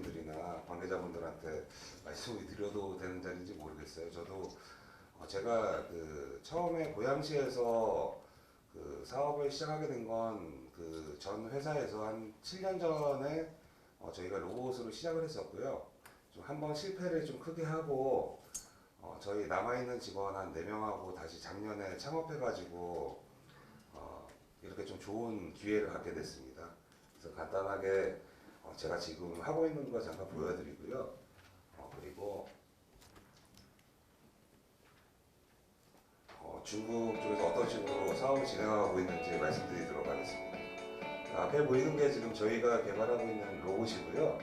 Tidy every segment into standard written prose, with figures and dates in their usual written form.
분들이나 관계자분들한테 말씀을 드려도 되는 자리인지 모르겠어요. 저도 제가 그 처음에 고양시에서 그 사업을 시작하게 된 건 그 전 회사에서 한 7년 전에 저희가 로봇으로 시작을 했었고요. 좀 한번 실패를 좀 크게 하고 저희 남아있는 직원 한 4명하고 다시 작년에 창업해가지고 이렇게 좀 좋은 기회를 갖게 됐습니다. 그래서 간단하게 제가 지금 하고 있는 거 잠깐 보여드리고요. 그리고 중국 쪽에서 어떤 식으로 사업을 진행하고 있는지 말씀드리도록 하겠습니다. 앞에 보이는 게 지금 저희가 개발하고 있는 로봇이고요.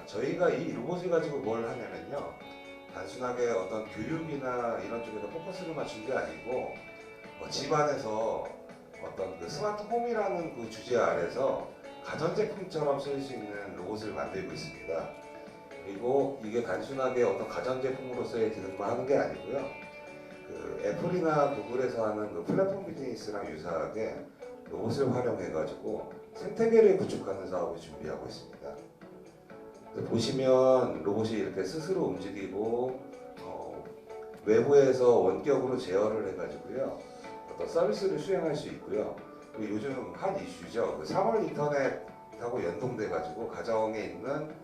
저희가 이 로봇을 가지고 뭘 하냐면요. 단순하게 어떤 교육이나 이런 쪽에다 포커스를 맞춘 게 아니고 집안에서 어떤 그 스마트 홈이라는 그 주제 아래서 가전제품처럼 쓸 수 있는 로봇을 만들고 있습니다. 그리고 이게 단순하게 어떤 가전제품으로서의 기능만 하는 게 아니고요. 그 애플이나 구글에서 하는 그 플랫폼 비즈니스랑 유사하게 로봇을 활용해가지고 생태계를 구축하는 사업을 준비하고 있습니다. 보시면 로봇이 이렇게 스스로 움직이고 외부에서 원격으로 제어를 해가지고요 어떤 서비스를 수행할 수 있고요. 그리고 요즘 한 이슈죠. 그 3월 인터넷하고 연동돼가지고 가정에 있는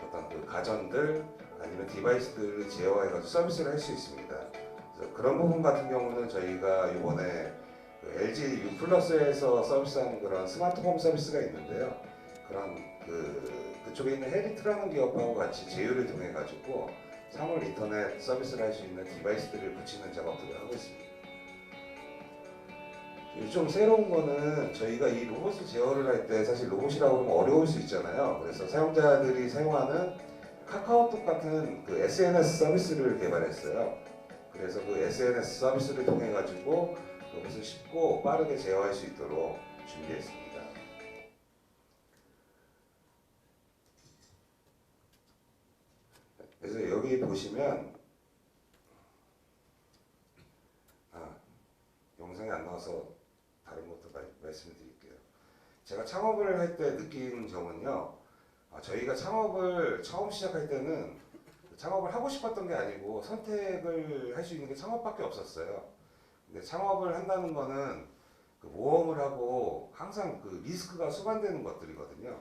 어떤 그 가전들 아니면 디바이스들을 제어해가지고 서비스를 할 수 있습니다. 그래서 그런 부분 같은 경우는 저희가 이번에 그 LG U 플러스에서 서비스하는 그런 스마트홈 서비스가 있는데요. 그런 그쪽에 있는 헤리트라는 기업하고 같이 제휴를 통해 가지고 3월 인터넷 서비스를 할 수 있는 디바이스들을 붙이는 작업들을 하고 있습니다. 좀 새로운 거는 저희가 이 로봇을 제어를 할 때 사실 로봇이라고 하면 어려울 수 있잖아요. 그래서 사용자들이 사용하는 카카오톡 같은 그 SNS 서비스를 개발했어요. 그래서 그 SNS 서비스를 통해 가지고 로봇을 쉽고 빠르게 제어할 수 있도록 준비했습니다. 그래서 여기 보시면 영상이 안 나와서 다른 것도 말씀드릴게요. 제가 창업을 할 때 느낀 점은요. 저희가 창업을 처음 시작할 때는 창업을 하고 싶었던 게 아니고 선택을 할 수 있는 게 창업밖에 없었어요. 근데 창업을 한다는 거는 그 모험을 하고 항상 그 리스크가 수반되는 것들이거든요.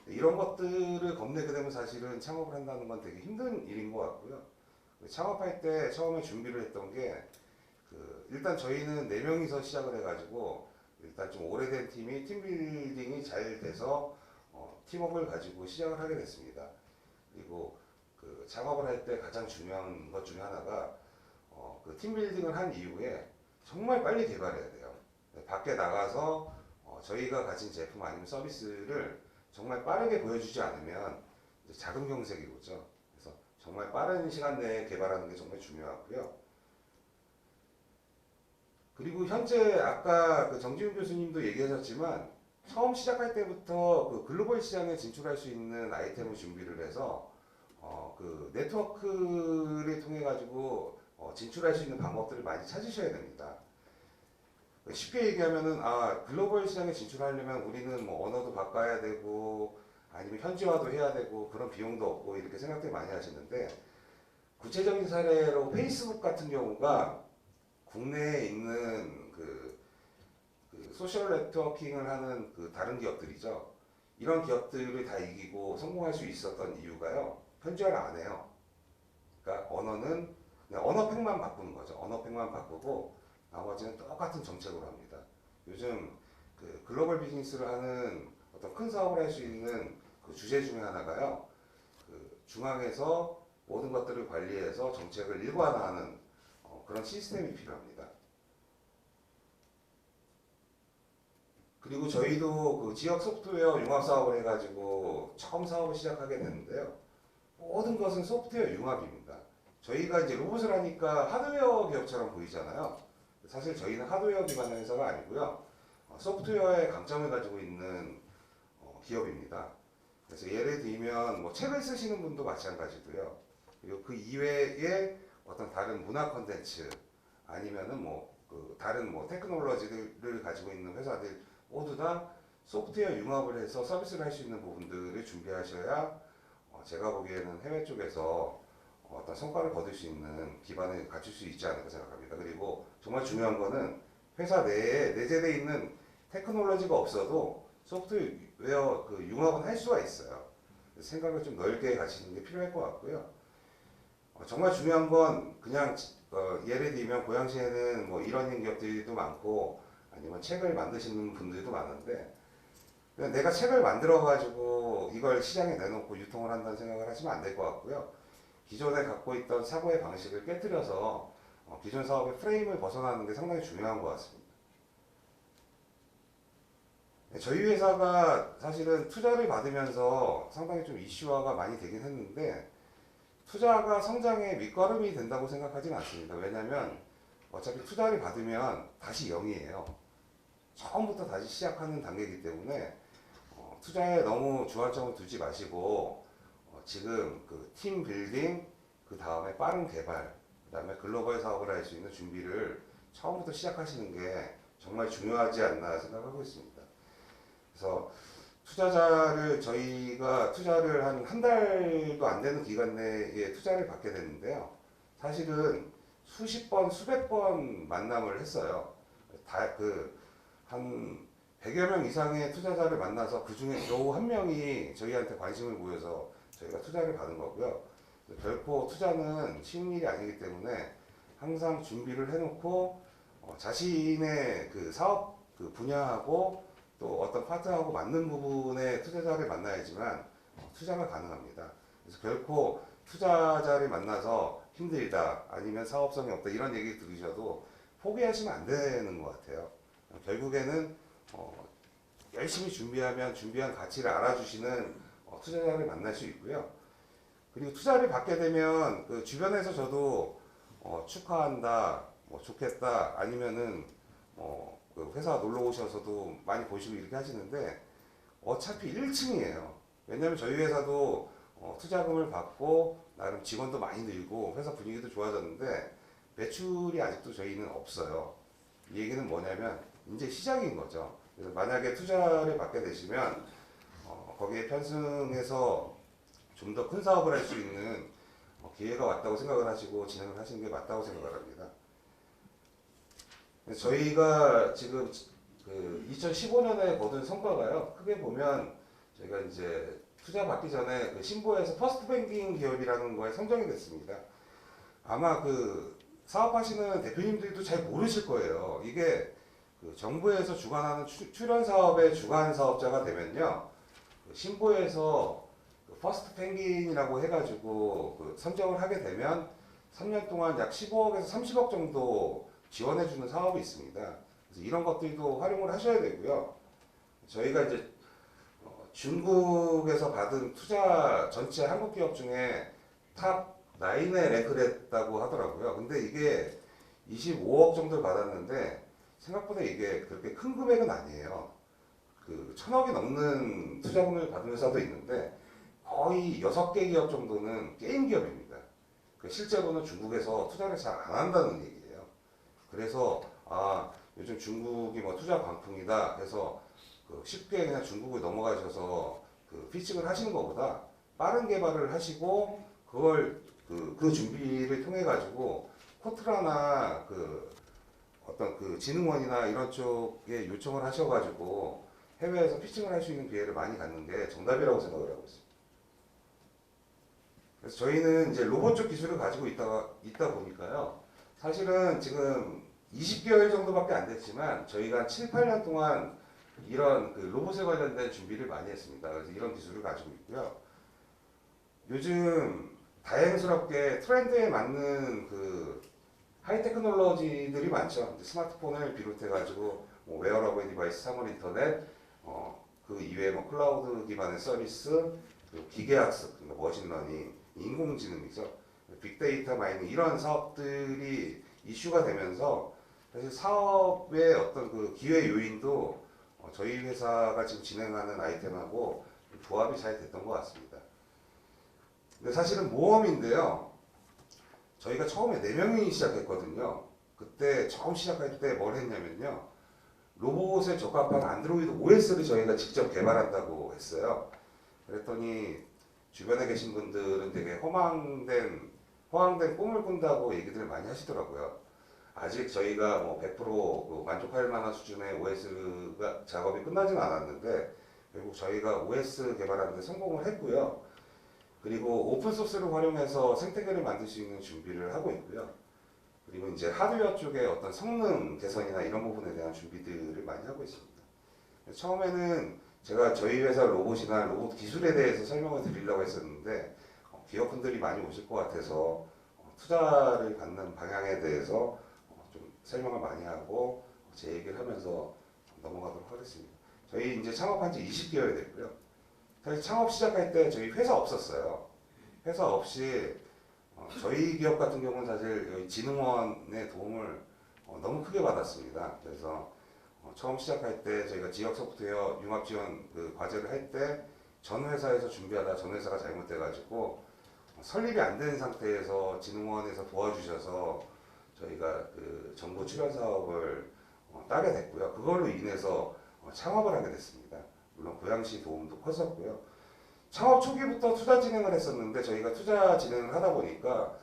이런 것들을 겁내게 되면 사실은 창업을 한다는 건 되게 힘든 일인 것 같고요. 창업할 때 처음에 준비를 했던 게 일단 저희는 4명이서 시작을 해가지고 일단 좀 오래된 팀이 팀빌딩이 잘 돼서 팀워크를 가지고 시작을 하게 됐습니다. 그리고 그 창업을 할 때 가장 중요한 것 중에 하나가 그 팀빌딩을 한 이후에 정말 빨리 개발해야 돼요. 밖에 나가서 저희가 가진 제품 아니면 서비스를 정말 빠르게 보여주지 않으면 자금경색이고죠. 그래서 정말 빠른 시간 내에 개발하는 게 정말 중요하고요. 그리고 현재 아까 그 정지훈 교수님도 얘기하셨지만 처음 시작할 때부터 그 글로벌 시장에 진출할 수 있는 아이템을 준비를 해서 그 네트워크를 통해 가지고 진출할 수 있는 방법들을 많이 찾으셔야 됩니다. 쉽게 얘기하면은 글로벌 시장에 진출하려면 우리는 뭐 언어도 바꿔야 되고 아니면 현지화도 해야 되고 그런 비용도 없고 이렇게 생각들 많이 하시는데 구체적인 사례로 페이스북 같은 경우가 국내에 있는 그 소셜 네트워킹을 하는 그 다른 기업들이죠. 이런 기업들을 다 이기고 성공할 수 있었던 이유가요. 현지화를 안 해요. 그러니까 언어는 그냥 언어팩만 바꾸는 거죠. 언어팩만 바꾸고 나머지는 똑같은 정책으로 합니다. 요즘 그 글로벌 비즈니스를 하는 어떤 큰 사업을 할 수 있는 그 주제 중에 하나가요. 그 중앙에서 모든 것들을 관리해서 정책을 일관화하는 그런 시스템이 필요합니다. 그리고 저희도 그 지역 소프트웨어 융합 사업을 해가지고 처음 사업을 시작하게 됐는데요. 모든 것은 소프트웨어 융합입니다. 저희가 이제 로봇을 하니까 하드웨어 기업처럼 보이잖아요. 사실 저희는 하드웨어 기반의 회사가 아니고요. 소프트웨어의 강점을 가지고 있는 기업입니다. 그래서 예를 들면 뭐 책을 쓰시는 분도 마찬가지고요. 그리고 그 이외에 어떤 다른 문화 콘텐츠 아니면은 그 다른 테크놀로지를 가지고 있는 회사들 모두 다 소프트웨어 융합을 해서 서비스를 할 수 있는 부분들을 준비하셔야 제가 보기에는 해외 쪽에서 어떤 성과를 거둘 수 있는 기반을 갖출 수 있지 않을까 생각합니다. 그리고 정말 중요한 거는 회사 내에 내재되어 있는 테크놀로지가 없어도 소프트웨어 그 융합은 할 수가 있어요. 생각을 좀 넓게 가시는 게 필요할 것 같고요. 정말 중요한 건 그냥 예를 들면 고양시에는 뭐 이런 기업들도 많고 아니면 책을 만드시는 분들도 많은데 그냥 내가 책을 만들어 가지고 이걸 시장에 내놓고 유통을 한다는 생각을 하시면 안 될 것 같고요. 기존에 갖고 있던 사고의 방식을 깨뜨려서 기존 사업의 프레임을 벗어나는 게 상당히 중요한 것 같습니다. 저희 회사가 사실은 투자를 받으면서 상당히 좀 이슈화가 많이 되긴 했는데 투자가 성장의 밑거름이 된다고 생각하지는 않습니다. 왜냐하면 어차피 투자를 받으면 다시 0이에요. 처음부터 다시 시작하는 단계이기 때문에 투자에 너무 주안점을 두지 마시고 지금 그 팀 빌딩, 그 다음에 빠른 개발, 그 다음에 글로벌 사업을 할 수 있는 준비를 처음부터 시작하시는 게 정말 중요하지 않나 생각하고 있습니다. 그래서 투자자를 저희가 투자를 한 달도 안 되는 기간 내에 투자를 받게 됐는데요. 사실은 수십 번, 수백 번 만남을 했어요. 한 100여 명 이상의 투자자를 만나서 그 중에 겨우 한 명이 저희한테 관심을 보여서 저희가 투자를 받은 거고요. 결코 투자는 쉬운 일이 아니기 때문에 항상 준비를 해놓고 자신의 그 사업 그 분야하고 또 어떤 파트하고 맞는 부분의 투자자를 만나야지만 투자가 가능합니다. 그래서 결코 투자자를 만나서 힘들다 아니면 사업성이 없다 이런 얘기 들으셔도 포기하시면 안 되는 것 같아요. 결국에는 열심히 준비하면 준비한 가치를 알아주시는 투자자를 만날 수 있고요. 그리고 투자를 받게 되면 그 주변에서 저도 축하한다, 뭐 좋겠다, 아니면은 그 회사 놀러 오셔서도 많이 보시고 이렇게 하시는데 어차피 1층이에요. 왜냐면 저희 회사도 투자금을 받고 나름 직원도 많이 늘고 회사 분위기도 좋아졌는데 매출이 아직도 저희는 없어요. 이 얘기는 뭐냐면 이제 시작인 거죠. 그래서 만약에 투자를 받게 되시면 거기에 편승해서 좀 더 큰 사업을 할 수 있는 기회가 왔다고 생각을 하시고 진행을 하시는 게 맞다고 생각을 합니다. 저희가 지금 그 2015년에 거둔 성과가요. 크게 보면 저희가 이제 투자 받기 전에 그 신보에서 퍼스트 뱅킹 기업이라는 거에 선정이 됐습니다. 아마 그 사업하시는 대표님들도 잘 모르실 거예요. 이게 그 정부에서 주관하는 출연 사업의 주관 사업자가 되면요. 그 신보에서 그 퍼스트 펭귄이라고 해가지고 그 선정을 하게 되면 3년 동안 약 15억에서 30억 정도 지원해주는 사업이 있습니다. 그래서 이런 것들도 활용을 하셔야 되고요. 저희가 이제 중국에서 받은 투자 전체 한국 기업 중에 탑 9에 랭크를 했다고 하더라고요. 근데 이게 25억 정도 받았는데 생각보다 이게 그렇게 큰 금액은 아니에요. 그 1000억이 넘는 투자금을 받은 회사도 있는데 거의 6개 기업 정도는 게임 기업입니다. 실제로는 중국에서 투자를 잘 안 한다는 얘기예요. 그래서 요즘 중국이 뭐 투자 광풍이다 해서 그 쉽게 그냥 중국을 넘어가셔서 그 피칭을 하시는 것보다 빠른 개발을 하시고 그걸 그 준비를 통해 가지고 코트라나 그 어떤 그 진흥원이나 이런 쪽에 요청을 하셔가지고 해외에서 피칭을 할 수 있는 기회를 많이 갖는 게 정답이라고 생각을 하고 있습니다. 그래서 저희는 이제 로봇 쪽 기술을 가지고 있다 보니까요. 사실은 지금 20개월 정도밖에 안 됐지만 저희가 한 7, 8년 동안 이런 그 로봇에 관련된 준비를 많이 했습니다. 그래서 이런 기술을 가지고 있고요. 요즘 다행스럽게 트렌드에 맞는 그 하이 테크놀로지들이 많죠. 스마트폰을 비롯해가지고 뭐 웨어러블 디바이스, 사물 인터넷, 그 이외에 뭐 클라우드 기반의 서비스, 그 기계학습, 그러니까 머신러닝, 인공지능이죠. 빅데이터 마이닝 이런 사업들이 이슈가 되면서 사실 사업의 어떤 그 기회 요인도 저희 회사가 지금 진행하는 아이템하고 조합이 잘 됐던 것 같습니다. 근데 사실은 모험인데요. 저희가 처음에 4명이 시작했거든요. 그때 처음 시작할 때 뭘 했냐면요. 로봇에 적합한 안드로이드 OS를 저희가 직접 개발한다고 했어요. 그랬더니 주변에 계신 분들은 되게 허황된 꿈을 꾼다고 얘기들 많이 하시더라고요. 아직 저희가 뭐 100% 만족할 만한 수준의 OS가 작업이 끝나진 않았는데 결국 저희가 OS 개발하는 데 성공을 했고요. 그리고 오픈소스를 활용해서 생태계를 만들 수 있는 준비를 하고 있고요. 그리고 이제 하드웨어 쪽에 어떤 성능 개선이나 이런 부분에 대한 준비들을 많이 하고 있습니다. 처음에는 제가 저희 회사 로봇이나 로봇 기술에 대해서 설명을 드리려고 했었는데 기업분들이 많이 오실 것 같아서 투자를 받는 방향에 대해서 좀 설명을 많이 하고 제 얘기를 하면서 넘어가도록 하겠습니다. 저희 이제 창업한 지 20개월 됐고요. 사실 창업 시작할 때 저희 회사 없었어요. 회사 없이 저희 기업 같은 경우는 사실 여기 진흥원의 도움을 너무 크게 받았습니다. 그래서 처음 시작할 때 저희가 지역 소프트웨어 융합 지원 그 과제를 할 때 전 회사에서 준비하다 전 회사가 잘못돼가지고 설립이 안 된 상태에서 진흥원에서 도와주셔서 저희가 그 정부 출연 사업을 따게 됐고요. 그걸로 인해서 창업을 하게 됐습니다. 물론 고양시 도움도 컸었고요. 창업 초기부터 투자 진행을 했었는데 저희가 투자 진행을 하다 보니까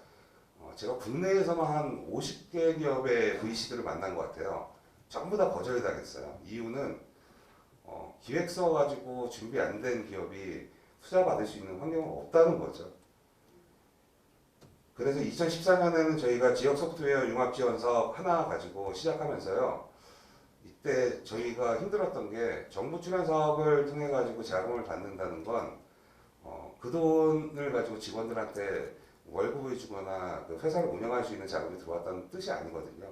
제가 국내에서만 한 50개 기업의 VC들을 만난 것 같아요. 전부 다 거절이 당했어요. 이유는 기획서 가지고 준비 안 된 기업이 투자 받을 수 있는 환경은 없다는 거죠. 그래서 2014년에는 저희가 지역 소프트웨어 융합 지원 사업 하나 가지고 시작하면서요. 이때 저희가 힘들었던 게 정부 출연 사업을 통해 가지고 자금을 받는다는 건 그 돈을 가지고 직원들한테 월급을 주거나 그 회사를 운영할 수 있는 자금이 들어왔다는 뜻이 아니거든요.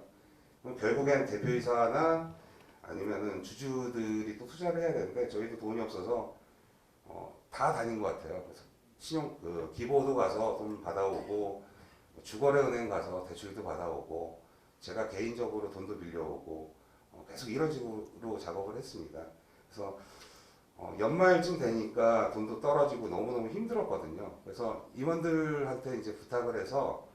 그럼 결국엔 대표이사나 아니면은 주주들이 또 투자를 해야 되는데 저희도 돈이 없어서 다 다닌 것 같아요. 그래서 신용 기보도 가서 돈 받아오고 주거래 은행 가서 대출도 받아오고 제가 개인적으로 돈도 빌려오고 계속 이런 식으로 작업을 했습니다. 그래서 연말쯤 되니까 돈도 떨어지고 너무너무 힘들었거든요. 그래서 임원들한테 이제 부탁을 해서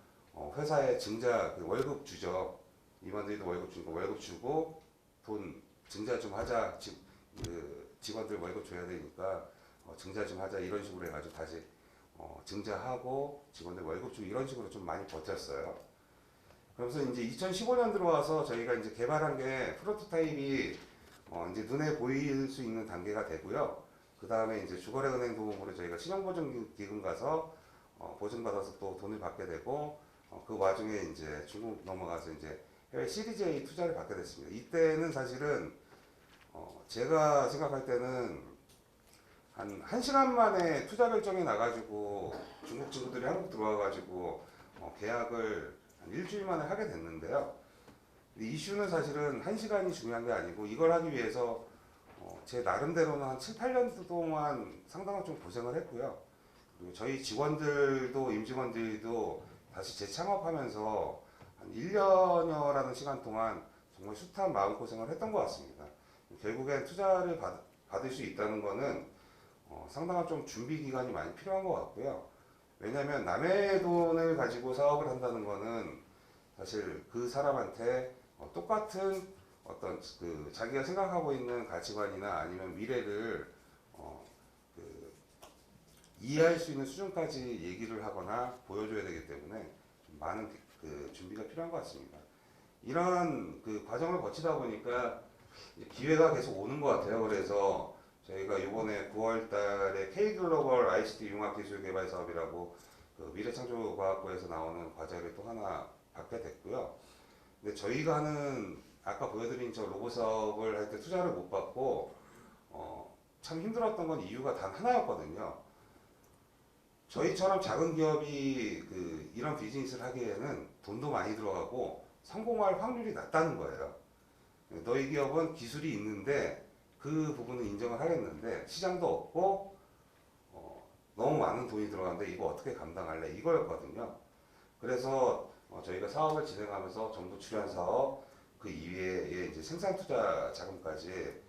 회사에 증자 그 월급 주죠. 임원들도 월급 주고 돈 증자 좀 하자. 직원들 월급 줘야 되니까 증자 좀 하자 이런 식으로 해가지고 다시 증자하고 직원들 월급 주고 이런 식으로 좀 많이 버텼어요. 그러면서 이제 2015년 들어와서 저희가 이제 개발한 게 프로토타입이 이제 눈에 보일 수 있는 단계가 되고요. 그 다음에 이제 주거래은행 도움으로 저희가 신용보증기금 가서 보증받아서 또 돈을 받게 되고 그 와중에 이제 중국 넘어가서 이제 해외 시리즈 A 투자를 받게 됐습니다. 이때는 사실은 제가 생각할 때는 한 1시간 만에 투자 결정이 나가지고 중국 친구들이 한국 들어와가지고 계약을 한 일주일 만에 하게 됐는데요. 이슈는 사실은 1시간이 중요한 게 아니고 이걸 하기 위해서 제 나름대로는 한 7, 8년 동안 상당한 좀 고생을 했고요. 그리고 저희 직원들도 임직원들도 다시 재창업하면서 한 1년여라는 시간 동안 정말 숱한 마음고생을 했던 것 같습니다. 결국엔 투자를 받을 수 있다는 거는 상당한 좀 준비 기간이 많이 필요한 것 같고요. 왜냐하면 남의 돈을 가지고 사업을 한다는 거는 사실 그 사람한테 똑같은 어떤 그 자기가 생각하고 있는 가치관이나 아니면 미래를 그 이해할 수 있는 수준까지 얘기를 하거나 보여줘야 되기 때문에 좀 많은 그 준비가 필요한 것 같습니다. 이런 그 과정을 거치다 보니까 기회가 계속 오는 것 같아요. 그래서 저희가 이번에 9월 달에 K글로벌 ICT 융합기술개발 사업이라고 그 미래창조과학부에서 나오는 과제를 또 하나 받게 됐고요. 근데 저희가 하는 아까 보여드린 저 로봇 사업을 할 때 투자를 못 받고 참 힘들었던 건 이유가 단 하나였거든요. 저희처럼 작은 기업이 그 이런 비즈니스를 하기에는 돈도 많이 들어가고 성공할 확률이 낮다는 거예요. 너희 기업은 기술이 있는데 그 부분은 인정을 하겠는데 시장도 없고 너무 많은 돈이 들어가는데 이거 어떻게 감당할래 이거였거든요. 그래서 저희가 사업을 진행하면서 정부 출연 사업 그 이외에 이제 생산 투자 자금까지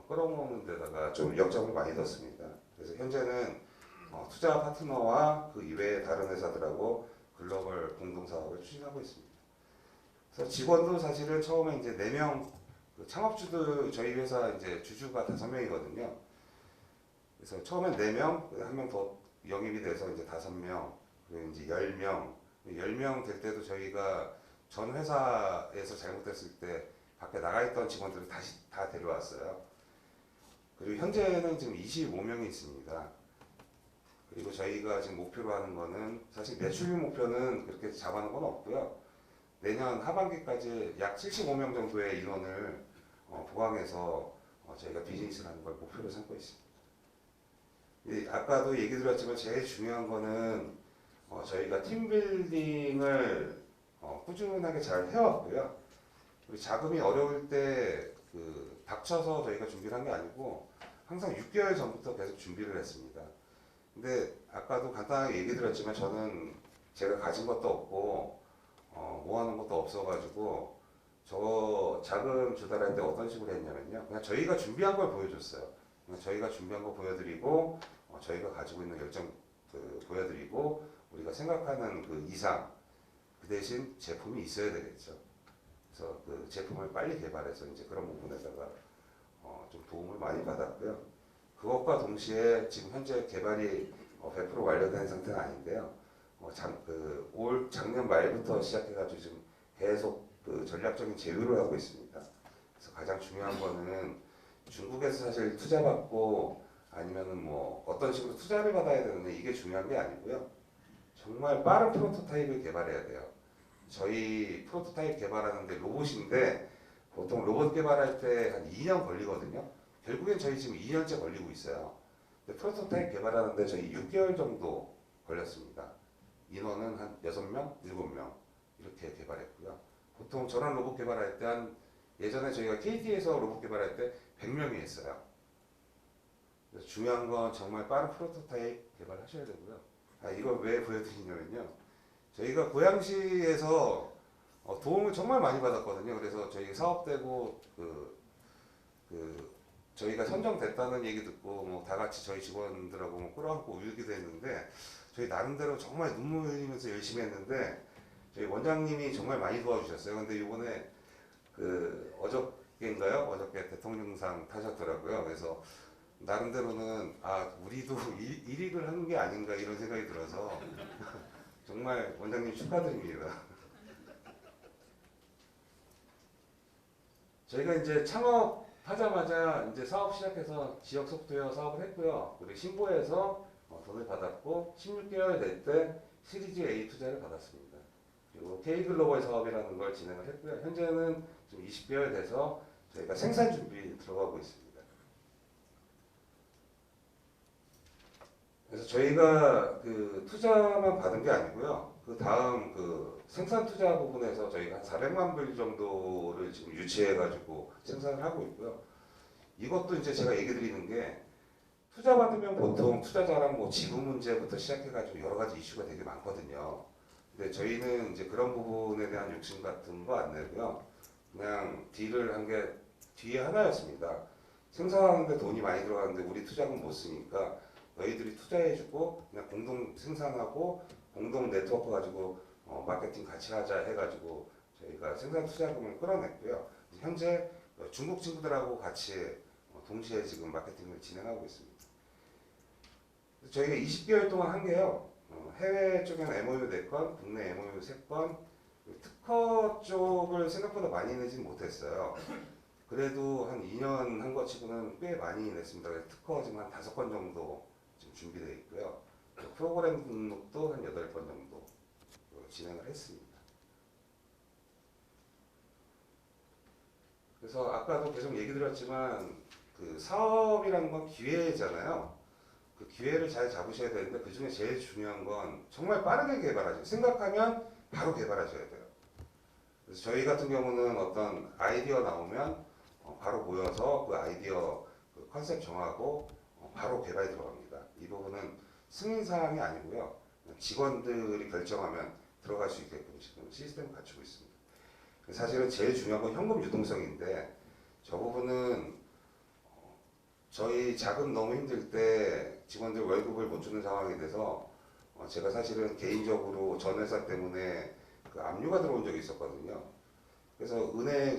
끌어모으는 데다가 좀 역점을 많이 뒀습니다. 그래서 현재는 투자 파트너와 그 이외의 다른 회사들하고 글로벌 공동 사업을 추진하고 있습니다. 그래서 직원도 사실은 처음에 이제 4명 그 창업주들 저희 회사 이제 주주가 5명이거든요. 그래서 처음엔 4명, 한 명 더 영입이 돼서 이제 5명, 그리고 이제 10명, 10명 될 때도 저희가 전 회사에서 잘못됐을 때 밖에 나가 있던 직원들을 다시 다 데려왔어요. 그리고 현재는 지금 25명이 있습니다. 그리고 저희가 지금 목표로 하는 거는 사실 매출률 목표는 그렇게 잡아놓은 건 없고요. 내년 하반기까지 약 75명 정도의 인원을 보강해서 저희가 비즈니스를 하는 걸 목표로 삼고 있습니다. 아까도 얘기 드렸지만 제일 중요한 거는 저희가 팀빌딩을 꾸준하게 잘 해왔고요. 그리고 자금이 어려울 때 닥쳐서 저희가 준비를 한 게 아니고 항상 6개월 전부터 계속 준비를 했습니다. 근데 아까도 간단하게 얘기 드렸지만 저는 제가 가진 것도 없고 모아놓은 것도 없어가지고 저 자금 조달할 때 어떤 식으로 했냐면요. 그냥 저희가 준비한 걸 보여줬어요. 그냥 저희가 준비한 거 보여드리고 저희가 가지고 있는 열정 보여드리고 우리가 생각하는 그 이상 그 대신 제품이 있어야 되겠죠. 그래서 그 제품을 빨리 개발해서 이제 그런 부분에다가 좀 도움을 많이 받았고요. 그것과 동시에 지금 현재 개발이 100% 완료된 상태는 아닌데요. 올 작년 말부터 시작해가지고 지금 계속 그 전략적인 제휴를 하고 있습니다. 그래서 가장 중요한 거는 중국에서 사실 투자받고 아니면은 뭐 어떤 식으로 투자를 받아야 되는데 이게 중요한 게 아니고요. 정말 빠른 프로토타입을 개발해야 돼요. 저희 프로토타입 개발하는데 로봇인데 보통 로봇 개발할 때 한 2년 걸리거든요. 결국엔 저희 지금 2년째 걸리고 있어요. 근데 프로토타입 개발하는데 저희 6개월 정도 걸렸습니다. 인원은 한 6명, 7명 이렇게 개발했고요. 보통 저런 로봇 개발할 때 한 예전에 저희가 KT에서 로봇 개발할 때 100명이 했어요. 그래서 중요한 건 정말 빠른 프로토타입 개발하셔야 되고요. 이걸 왜 보여드리냐면요. 저희가 고양시에서 도움을 정말 많이 받았거든요. 그래서 저희 사업되고 저희가 선정됐다는 얘기 듣고 뭐 다 같이 저희 직원들하고 뭐 끌어안고 울기도 했는데 저희 나름대로 정말 눈물 흘리면서 열심히 했는데 저희 원장님이 정말 많이 도와주셨어요. 근데 이번에 어저께인가요? 어저께 대통령상 타셨더라고요. 그래서 나름대로는 우리도 일익을 하는 게 아닌가 이런 생각이 들어서 정말 원장님 축하드립니다. 저희가 이제 창업하자마자 이제 사업 시작해서 지역 소프트웨어 사업을 했고요. 그리고 신보에서 돈을 받았고 16개월 될 때 시리즈 A 투자를 받았습니다. 그리고 K글로벌 사업이라는 걸 진행을 했고요. 현재는 지금 20개월 돼서 저희가 생산 준비 들어가고 있습니다. 그래서 저희가 투자만 받은 게 아니고요. 그 다음 생산 투자 부분에서 저희가 한 400만 불 정도를 지금 유치해가지고 생산을 하고 있고요. 이것도 이제 제가 얘기 드리는 게 투자 받으면 보통 투자자랑 뭐 지분 문제부터 시작해가지고 여러 가지 이슈가 되게 많거든요. 근데 저희는 이제 그런 부분에 대한 욕심 같은 거 안 내고요. 그냥 딜을 한 게 뒤에 하나였습니다. 생산하는데 돈이 많이 들어가는데 우리 투자금 못 쓰니까 너희들이 투자해주고 그냥 공동 생산하고 공동 네트워크 가지고 마케팅 같이 하자 해가지고 저희가 생산 투자금을 끌어냈고요. 현재 중국 친구들하고 같이 동시에 지금 마케팅을 진행하고 있습니다. 저희가 20개월 동안 한 게요. 해외 쪽에는 MOU 4건, 국내 MOU 3건, 특허 쪽을 생각보다 많이 내진 못했어요. 그래도 한 2년 한 것 치고는 꽤 많이 냈습니다. 그래서 특허 지금 한 5건 정도 지금 준비되어 있고요. 프로그램 등록도 한 8건 정도 진행을 했습니다. 그래서 아까도 계속 얘기 드렸지만 사업이라는 건 기회잖아요. 그 기회를 잘 잡으셔야 되는데 그 중에 제일 중요한 건 정말 빠르게 개발하죠. 생각하면 바로 개발하셔야 돼요. 그래서 저희 같은 경우는 어떤 아이디어 나오면 바로 모여서 그 아이디어 컨셉 정하고 바로 개발 들어갑니다. 이 부분은 승인사항이 아니고요. 직원들이 결정하면 들어갈 수 있게끔 지금 시스템을 갖추고 있습니다. 사실은 제일 중요한 건 현금 유동성인데 저 부분은 저희 자금 너무 힘들 때 직원들 월급을 못 주는 상황이 돼서 제가 사실은 개인적으로 전 회사 때문에 압류가 들어온 적이 있었거든요. 그래서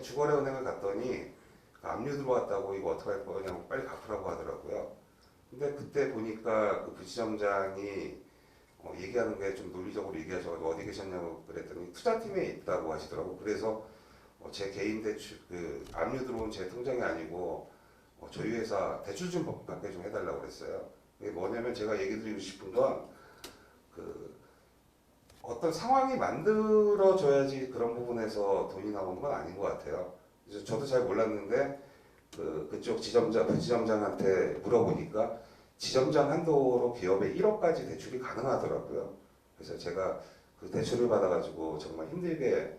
주거래은행을 갔더니 압류 들어왔다고 이거 어떻게 할 거냐고 빨리 갚으라고 하더라고요. 근데 그때 보니까 그 부지점장이 얘기하는 게 좀 논리적으로 얘기하셔가지고 어디 계셨냐고 그랬더니 투자팀에 있다고 하시더라고. 그래서 제 개인 대출 그 압류 들어온 제 통장이 아니고 저희 회사 대출 좀 받게 좀 해달라고 그랬어요. 이게 뭐냐면 제가 얘기 드리고 싶은 건 그 어떤 상황이 만들어져야지 그런 부분에서 돈이 나오는 건 아닌 것 같아요. 그래서 저도 잘 몰랐는데 그쪽 부지점장한테 물어보니까 지점장 한도로 기업에 1억까지 대출이 가능하더라고요. 그래서 제가 그 대출을 받아가지고 정말 힘들게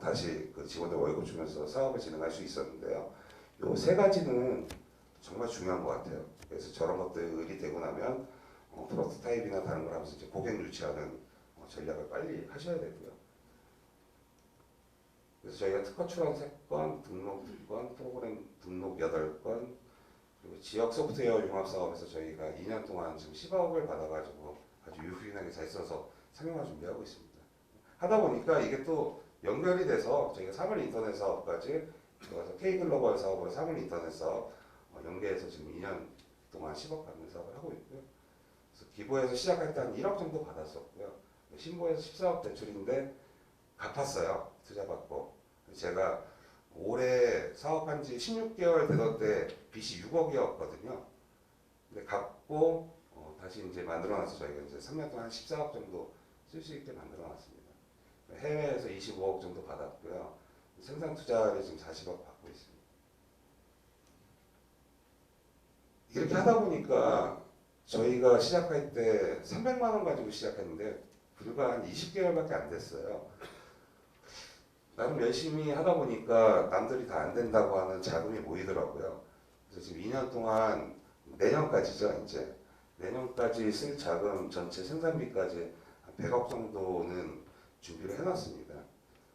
다시 그 직원들 월급 주면서 사업을 진행할 수 있었는데요. 요 세 가지는 정말 중요한 것 같아요. 그래서 저런 것들이 되고 나면 프로토타입이나 다른 걸 하면서 이제 고객 유치하는 전략을 빨리 하셔야 되고요. 그래서 저희가 특허 출원 3건, 등록 2건, 프로그램 등록 8건, 그리고 지역 소프트웨어 융합 사업에서 저희가 2년 동안 지금 10억을 받아가지고 아주 유효하게 잘 써서 상용화 준비하고 있습니다. 하다 보니까 이게 또 연결이 돼서 저희가 사물 인터넷 사업까지 들어가서 K글로벌 사업으로 사물 인터넷 사업 연계해서 지금 2년 동안 10억 받는 사업을 하고 있고요. 그래서 기부에서 시작할 때 한 1억 정도 받았었고요. 신고해서 14억 대출인데 갚았어요. 투자받고. 제가 올해 사업한 지 16개월 되던 때 빚이 6억이었거든요. 근데 갚고 다시 이제 만들어놔서 저희가 이제 3년 동안 한 14억 정도 쓸 수 있게 만들어놨습니다. 해외에서 25억 정도 받았고요. 생산 투자를 지금 40억 받고 있습니다. 이렇게 하다 보니까 저희가 시작할 때 300만 원 가지고 시작했는데 불과 한 20개월밖에 안 됐어요. 나름 열심히 하다 보니까 남들이 다 안 된다고 하는 자금이 모이더라고요. 그래서 지금 2년 동안 내년까지죠, 이제 내년까지 쓸 자금 전체 생산비까지 한 100억 정도는 준비를 해놨습니다.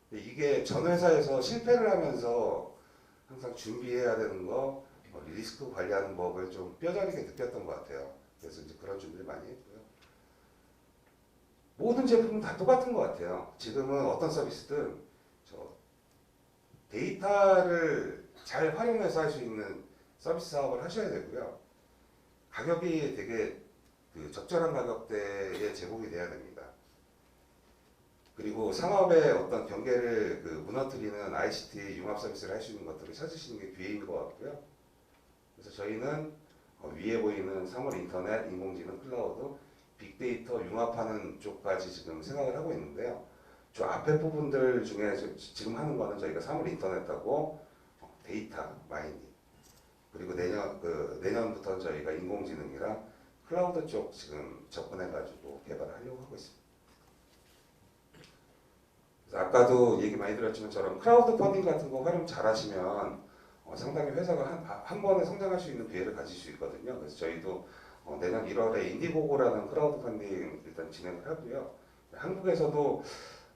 근데 이게 전 회사에서 실패를 하면서 항상 준비해야 되는 거, 리스크 관리하는 법을 좀 뼈저리게 느꼈던 것 같아요. 그래서 이제 그런 준비를 많이 했고요. 모든 제품은 다 똑같은 것 같아요. 지금은 어떤 서비스든 저 데이터를 잘 활용해서 할 수 있는 서비스 사업을 하셔야 되고요. 가격이 되게 그 적절한 가격대에 제공이 돼야 됩니다. 그리고 산업의 어떤 경계를 그 무너뜨리는 ICT 융합 서비스를 할 수 있는 것들을 찾으시는 게 기회인 것 같고요. 그래서 저희는 위에 보이는 사물 인터넷, 인공지능, 클라우드, 빅데이터 융합하는 쪽까지 지금 생각을 하고 있는데요. 저 앞에 부분들 중에 지금 하는 거는 저희가 사물 인터넷하고 데이터 마이닝, 그리고 내년부터 저희가 인공지능이랑 클라우드 쪽 지금 접근해가지고 개발을 하려고 하고 있습니다. 그래서 아까도 얘기 많이 들었지만 저런 크라우드 펀딩 같은 거 활용 잘 하시면 상당히 회사가 한 번에 성장할 수 있는 기회를 가질 수 있거든요. 그래서 저희도 내년 1월에 인디고고라는 크라우드 펀딩 일단 진행을 하고요. 한국에서도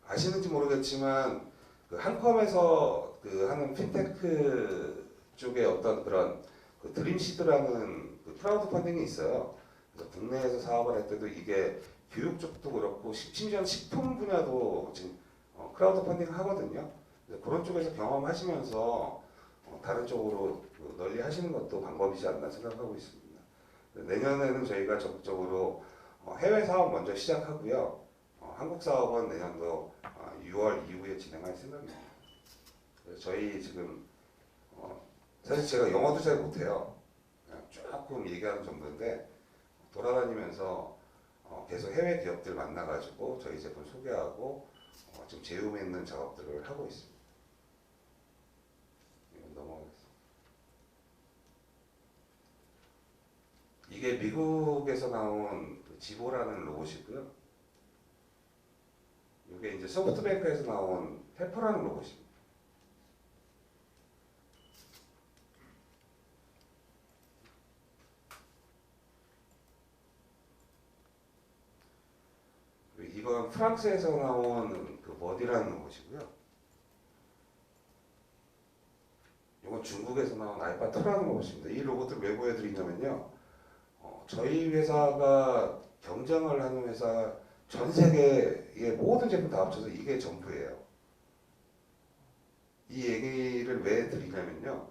아시는지 모르겠지만 그 한컴에서 그 하는 핀테크 쪽에 어떤 그런 그 드림시드라는 그 크라우드 펀딩이 있어요. 그래서 국내에서 사업을 할 때도 이게 교육 쪽도 그렇고 심지어 식품 분야도 지금 크라우드 펀딩 하거든요. 그래서 그런 쪽에서 경험하시면서 다른 쪽으로 널리 하시는 것도 방법이지 않나 생각하고 있습니다. 내년에는 저희가 적극적으로 해외 사업 먼저 시작하고요. 한국 사업은 내년도 6월 이후에 진행할 생각입니다. 그래서 저희 지금 사실 제가 영어도 잘 못해요. 그냥 조금 얘기하는 정도인데 돌아다니면서 계속 해외 기업들 만나가지고 저희 제품 소개하고 지금 제휴에 있는 작업들을 하고 있습니다. 이건 넘어가겠습니다. 이게 미국에서 나온 그 지보라는 로봇이고요. 이게 이제 소프트뱅크에서 나온 페퍼라는 로봇입니다. 이건 프랑스에서 나온 그 머디라는 로봇이고요. 이건 중국에서 나온 알파2라는 로봇입니다. 이 로봇을 왜 보여드리냐면요. 저희 회사가 경쟁을 하는 회사 전 세계의 모든 제품 다 합쳐서 이게 전부예요. 이 얘기를 왜 드리냐면요.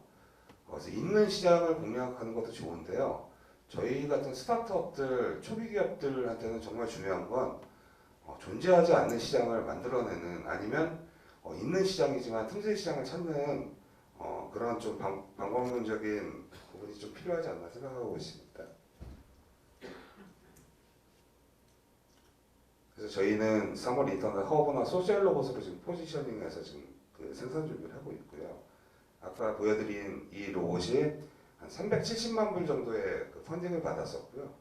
그래서 있는 시장을 공략하는 것도 좋은데요. 저희 같은 스타트업들, 초기 기업들한테는 정말 중요한 건 존재하지 않는 시장을 만들어내는 아니면 있는 시장이지만 틈새 시장을 찾는 그런 좀 방법론적인 부분이 좀 필요하지 않나 생각하고 있습니다. 그래서 저희는 3월 인터넷 허브나 소셜 로봇으로 지금 포지셔닝해서 지금 그 생산 준비를 하고 있고요. 아까 보여드린 이 로봇이 한 370만 불 정도의 그 펀딩을 받았었고요.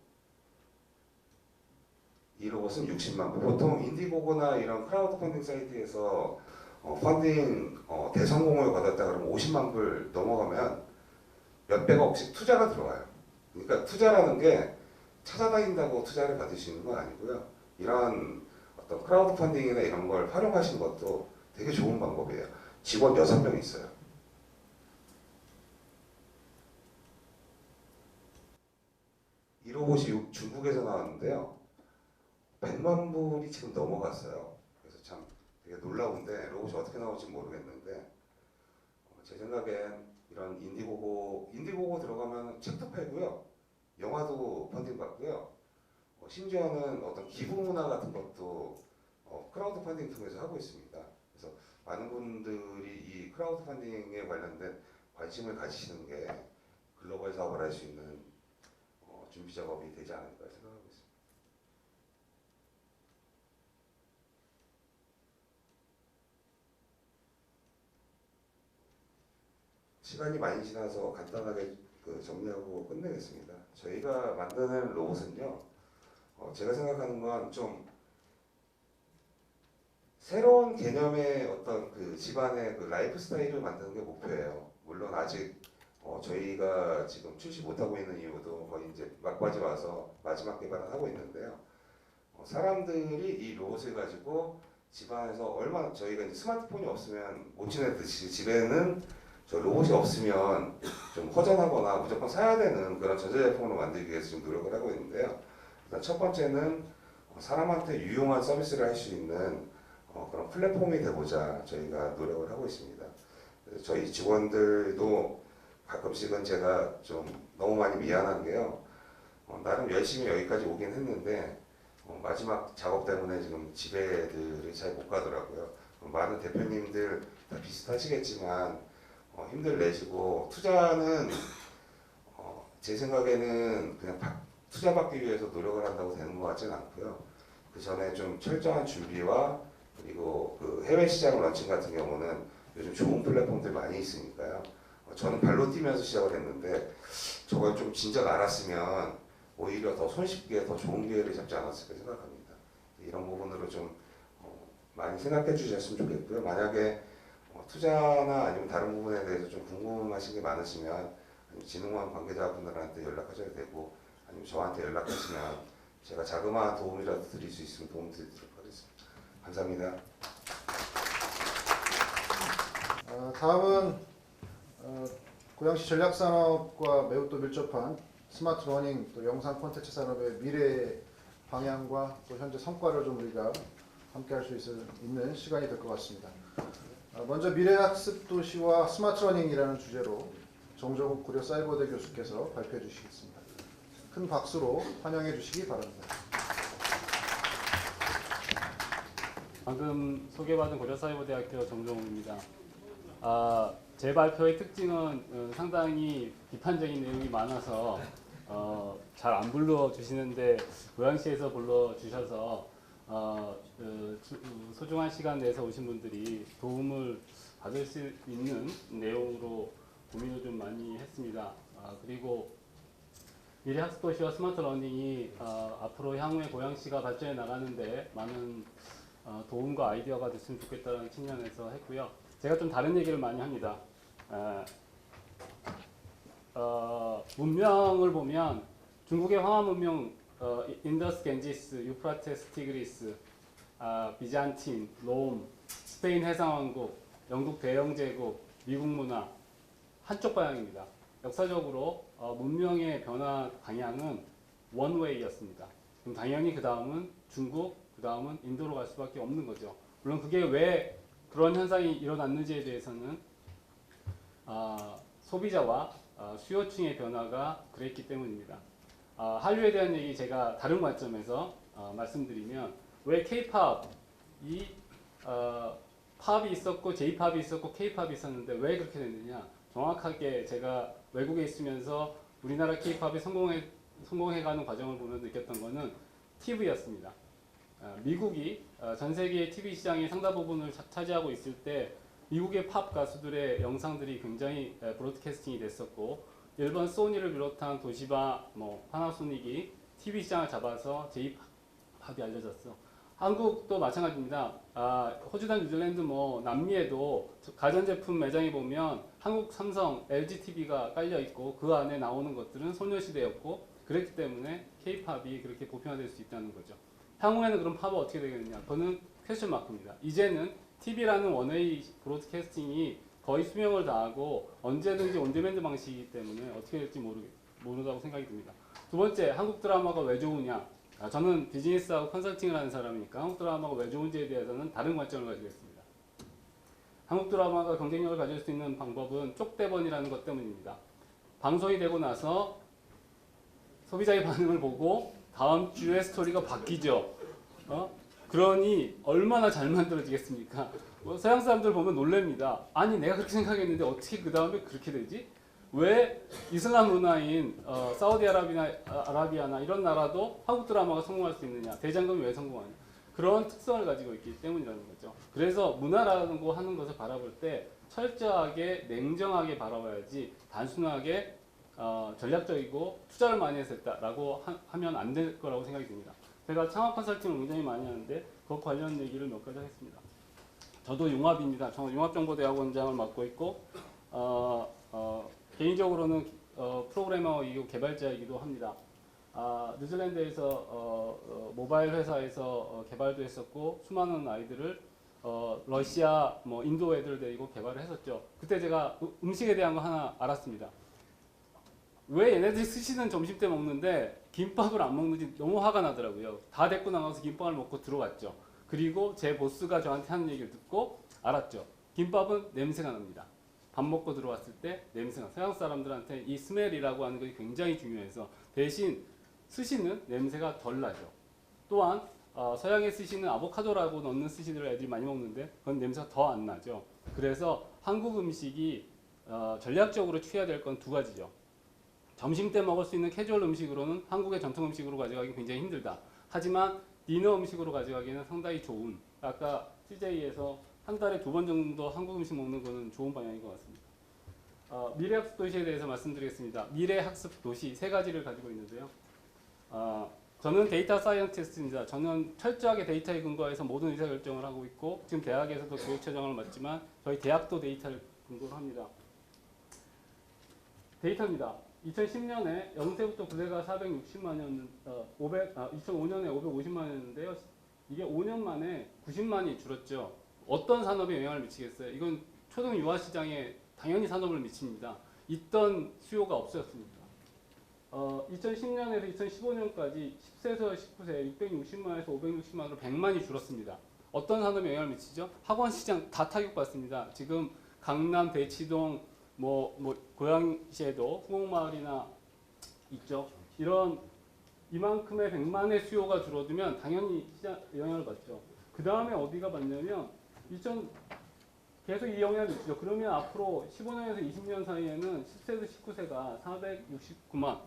이 로봇은 60만 불. 보통 인디고고나 이런 크라우드 펀딩 사이트에서 펀딩 대성공을 거뒀다 그러면 50만 불 넘어가면 몇백억씩 투자가 들어와요. 그러니까 투자라는 게 찾아다닌다고 투자를 받을 수 있는 건 아니고요. 이런 어떤 크라우드 펀딩이나 이런 걸 활용하시는 것도 되게 좋은 방법이에요. 직원 6명 있어요. 이 로봇이 중국에서 나왔는데요. 100만 불이 지금 넘어갔어요. 그래서 참 되게 놀라운데 로봇이 어떻게 나올지 모르겠는데 제 생각엔 이런 인디고고 들어가면 책도 팔고요. 영화도 펀딩 받고요. 심지어는 어떤 기부 문화 같은 것도 크라우드 펀딩 통해서 하고 있습니다. 그래서 많은 분들이 이 크라우드 펀딩에 관련된 관심을 가지시는 게 글로벌 사업을 할 수 있는 준비 작업이 되지 않을까 생각하고 있습니다. 시간이 많이 지나서 간단하게 정리하고 끝내겠습니다. 저희가 만드는 로봇은요, 제가 생각하는 건 좀 새로운 개념의 어떤 그 집안의 그 라이프 스타일을 만드는 게 목표예요. 물론 아직 저희가 지금 출시 못하고 있는 이유도 거의 이제 막바지 와서 마지막 개발을 하고 있는데요. 사람들이 이 로봇을 가지고 집안에서 얼마나 저희가 이제 스마트폰이 없으면 못 지내듯이 집에는 저 로봇이 없으면 좀 허전하거나 무조건 사야 되는 그런 전자제품으로 만들기 위해서 지금 노력을 하고 있는데요. 일단 첫 번째는 사람한테 유용한 서비스를 할 수 있는 그런 플랫폼이 되고자 저희가 노력을 하고 있습니다. 그래서 저희 직원들도 가끔씩은 제가 좀 너무 많이 미안한 게요. 나름 열심히 여기까지 오긴 했는데 마지막 작업 때문에 지금 집에들이 잘 못 가더라고요. 많은 대표님들 다 비슷하시겠지만 힘들 내시고 투자는 제 생각에는 그냥 투자받기 위해서 노력을 한다고 되는 것 같지는 않고요. 그 전에 좀 철저한 준비와 그리고 그 해외 시장 런칭 같은 경우는 요즘 좋은 플랫폼들 많이 있으니까요. 저는 발로 뛰면서 시작을 했는데 저걸 좀 진작 알았으면 오히려 더 손쉽게 더 좋은 기회를 잡지 않았을까 생각합니다. 이런 부분으로 좀 많이 생각해 주셨으면 좋겠고요. 만약에 투자나 아니면 다른 부분에 대해서 좀 궁금하신 게 많으시면 진흥원 관계자분들한테 연락하셔도 되고 아니면 저한테 연락하시면 제가 자그마한 도움이라도 드릴 수 있으면 도움 드리도록 하겠습니다. 감사합니다. 다음은 고양시 전략산업과 매우 또 밀접한 스마트 러닝 또 영상 콘텐츠 산업의 미래 방향과 또 현재 성과를 좀 우리가 함께 할 수 있는 시간이 될 것 같습니다. 먼저 미래학습 도시와 스마트 러닝이라는 주제로 정정욱 고려사이버대 교수께서 발표해 주시겠습니다. 큰 박수로 환영해 주시기 바랍니다. 방금 소개받은 고려사이버대학교 정정욱입니다. 제 발표의 특징은 상당히 비판적인 내용이 많아서 잘 안 불러주시는데 고양시에서 불러주셔서 소중한 시간 내서 오신 분들이 도움을 받을 수 있는 내용으로 고민을 좀 많이 했습니다. 그리고 미래학습도시와 스마트 러닝이 앞으로 향후에 고양시가 발전해 나가는데 많은 도움과 아이디어가 됐으면 좋겠다는 측면에서 했고요. 제가 좀 다른 얘기를 많이 합니다. 문명을 보면 중국의 황하 문명, 인더스 겐지스, 유프라테스 티그리스, 비잔틴, 롬, 스페인 해상왕국, 영국 대영제국, 미국 문화 한쪽 방향입니다. 역사적으로 문명의 변화 방향은 원웨이였습니다. 그럼 당연히 그 다음은 중국, 그 다음은 인도로 갈 수밖에 없는 거죠. 물론 그게 왜 그런 현상이 일어났는지에 대해서는 소비자와 수요층의 변화가 그랬기 때문입니다. 한류에 대한 얘기 제가 다른 관점에서 말씀드리면 왜 K-팝이 팝이 있었고 J-팝이 있었고 K-팝이 있었는데 왜 그렇게 됐느냐? 정확하게 제가 외국에 있으면서 우리나라 K-팝이 성공해가는 과정을 보면서 느꼈던 거는 TV였습니다. 미국이 전 세계의 TV 시장의 상당 부분을 차지하고 있을 때 미국의 팝 가수들의 영상들이 굉장히 브로드캐스팅이 됐었고 일본 소니를 비롯한 도시바, 파나소닉이 TV 시장을 잡아서 J-팝이 알려졌어. 한국도 마찬가지입니다. 호주나 뉴질랜드, 남미에도 가전제품 매장에 보면 한국 삼성, LG TV가 깔려 있고 그 안에 나오는 것들은 소녀시대였고 그랬기 때문에 K-팝이 그렇게 보편화될 수 있다는 거죠. 향후에는 그럼 팝은 어떻게 되겠느냐? 그거는 퀘스천 마크입니다. 이제는 TV라는 원웨이 브로드캐스팅이 거의 수명을 다하고 언제든지 온데맨드 방식이기 때문에 어떻게 될지 모른다고 생각이 듭니다. 두 번째, 한국 드라마가 왜 좋으냐? 저는 비즈니스하고 컨설팅을 하는 사람이니까 한국 드라마가 왜 좋은지에 대해서는 다른 관점을 가지고 있습니다. 한국 드라마가 경쟁력을 가질 수 있는 방법은 쪽대본이라는 것 때문입니다. 방송이 되고 나서 소비자의 반응을 보고 다음 주에 스토리가 바뀌죠. 그러니 얼마나 잘 만들어지겠습니까? 서양 사람들 보면 놀랍니다. 아니 내가 그렇게 생각했는데 어떻게 그 다음에 그렇게 되지? 왜 이슬람 문화인 사우디아라비아나 이런 나라도 한국 드라마가 성공할 수 있느냐? 대장금이 왜 성공하냐? 그런 특성을 가지고 있기 때문이라는 거죠. 그래서 문화라는 거 하는 것을 바라볼 때 철저하게 냉정하게 바라봐야지 단순하게 전략적이고 투자를 많이 했었다라고 하면 안 될 거라고 생각이 듭니다. 제가 창업 컨설팅을 굉장히 많이 하는데 그 관련 얘기를 몇 가지 하겠습니다. 저도 융합입니다. 저는 융합정보대학원장을 맡고 있고 개인적으로는 프로그래머이고 개발자이기도 합니다. 뉴질랜드에서 모바일 회사에서 개발도 했었고 수많은 아이들을 러시아, 인도 애들 데리고 개발을 했었죠. 그때 제가 음식에 대한 거 하나 알았습니다. 왜 얘네들이 스시는 점심 때 먹는데 김밥을 안 먹는지 너무 화가 나더라고요. 다 데리고 나가서 김밥을 먹고 들어갔죠. 그리고 제 보스가 저한테 하는 얘기를 듣고 알았죠. 김밥은 냄새가 납니다. 밥 먹고 들어왔을 때 냄새가. 서양 사람들한테 이 스멜이라고 하는 것이 굉장히 중요해서 대신 스시는 냄새가 덜 나죠. 또한 서양의 스시는 아보카도라고 넣는 스시들을 애들이 많이 먹는데 그건 냄새가 더 안 나죠. 그래서 한국 음식이 전략적으로 취해야 될 건 두 가지죠. 점심 때 먹을 수 있는 캐주얼 음식으로는 한국의 전통 음식으로 가져가기 굉장히 힘들다. 하지만 디너 음식으로 가져가기에는 상당히 좋은. 아까 CJ에서 한 달에 2번 정도 한국 음식 먹는 것은 좋은 방향인 것 같습니다. 미래학습 도시에 대해서 말씀드리겠습니다. 미래학습 도시 3가지를 가지고 있는데요. 저는 데이터 사이언티스트입니다. 저는 철저하게 데이터에 근거해서 모든 의사결정을 하고 있고 지금 대학에서도 교육처장을 맡지만 저희 대학도 데이터를 근거로 합니다. 데이터입니다. 2010년에 0세부터 9세가 460만이었는데 2005년에 550만이었는데요. 이게 5년 만에 90만이 줄었죠. 어떤 산업에 영향을 미치겠어요? 이건 초등 유아 시장에 당연히 산업을 미칩니다. 있던 수요가 없어졌습니다. 2010년에서 2015년까지 10세에서 19세 660만에서 560만으로 100만이 줄었습니다. 어떤 산업에 영향을 미치죠? 학원 시장 다 타격받습니다. 지금 강남, 대치동, 고양시에도 후곡마을이나 있죠. 이만큼의 100만의 수요가 줄어들면 당연히 시장 영향을 받죠. 그 다음에 어디가 받냐면 계속 이 영향을 미치죠. 그러면 앞으로 15년에서 20년 사이에는 10세에서 19세가 469만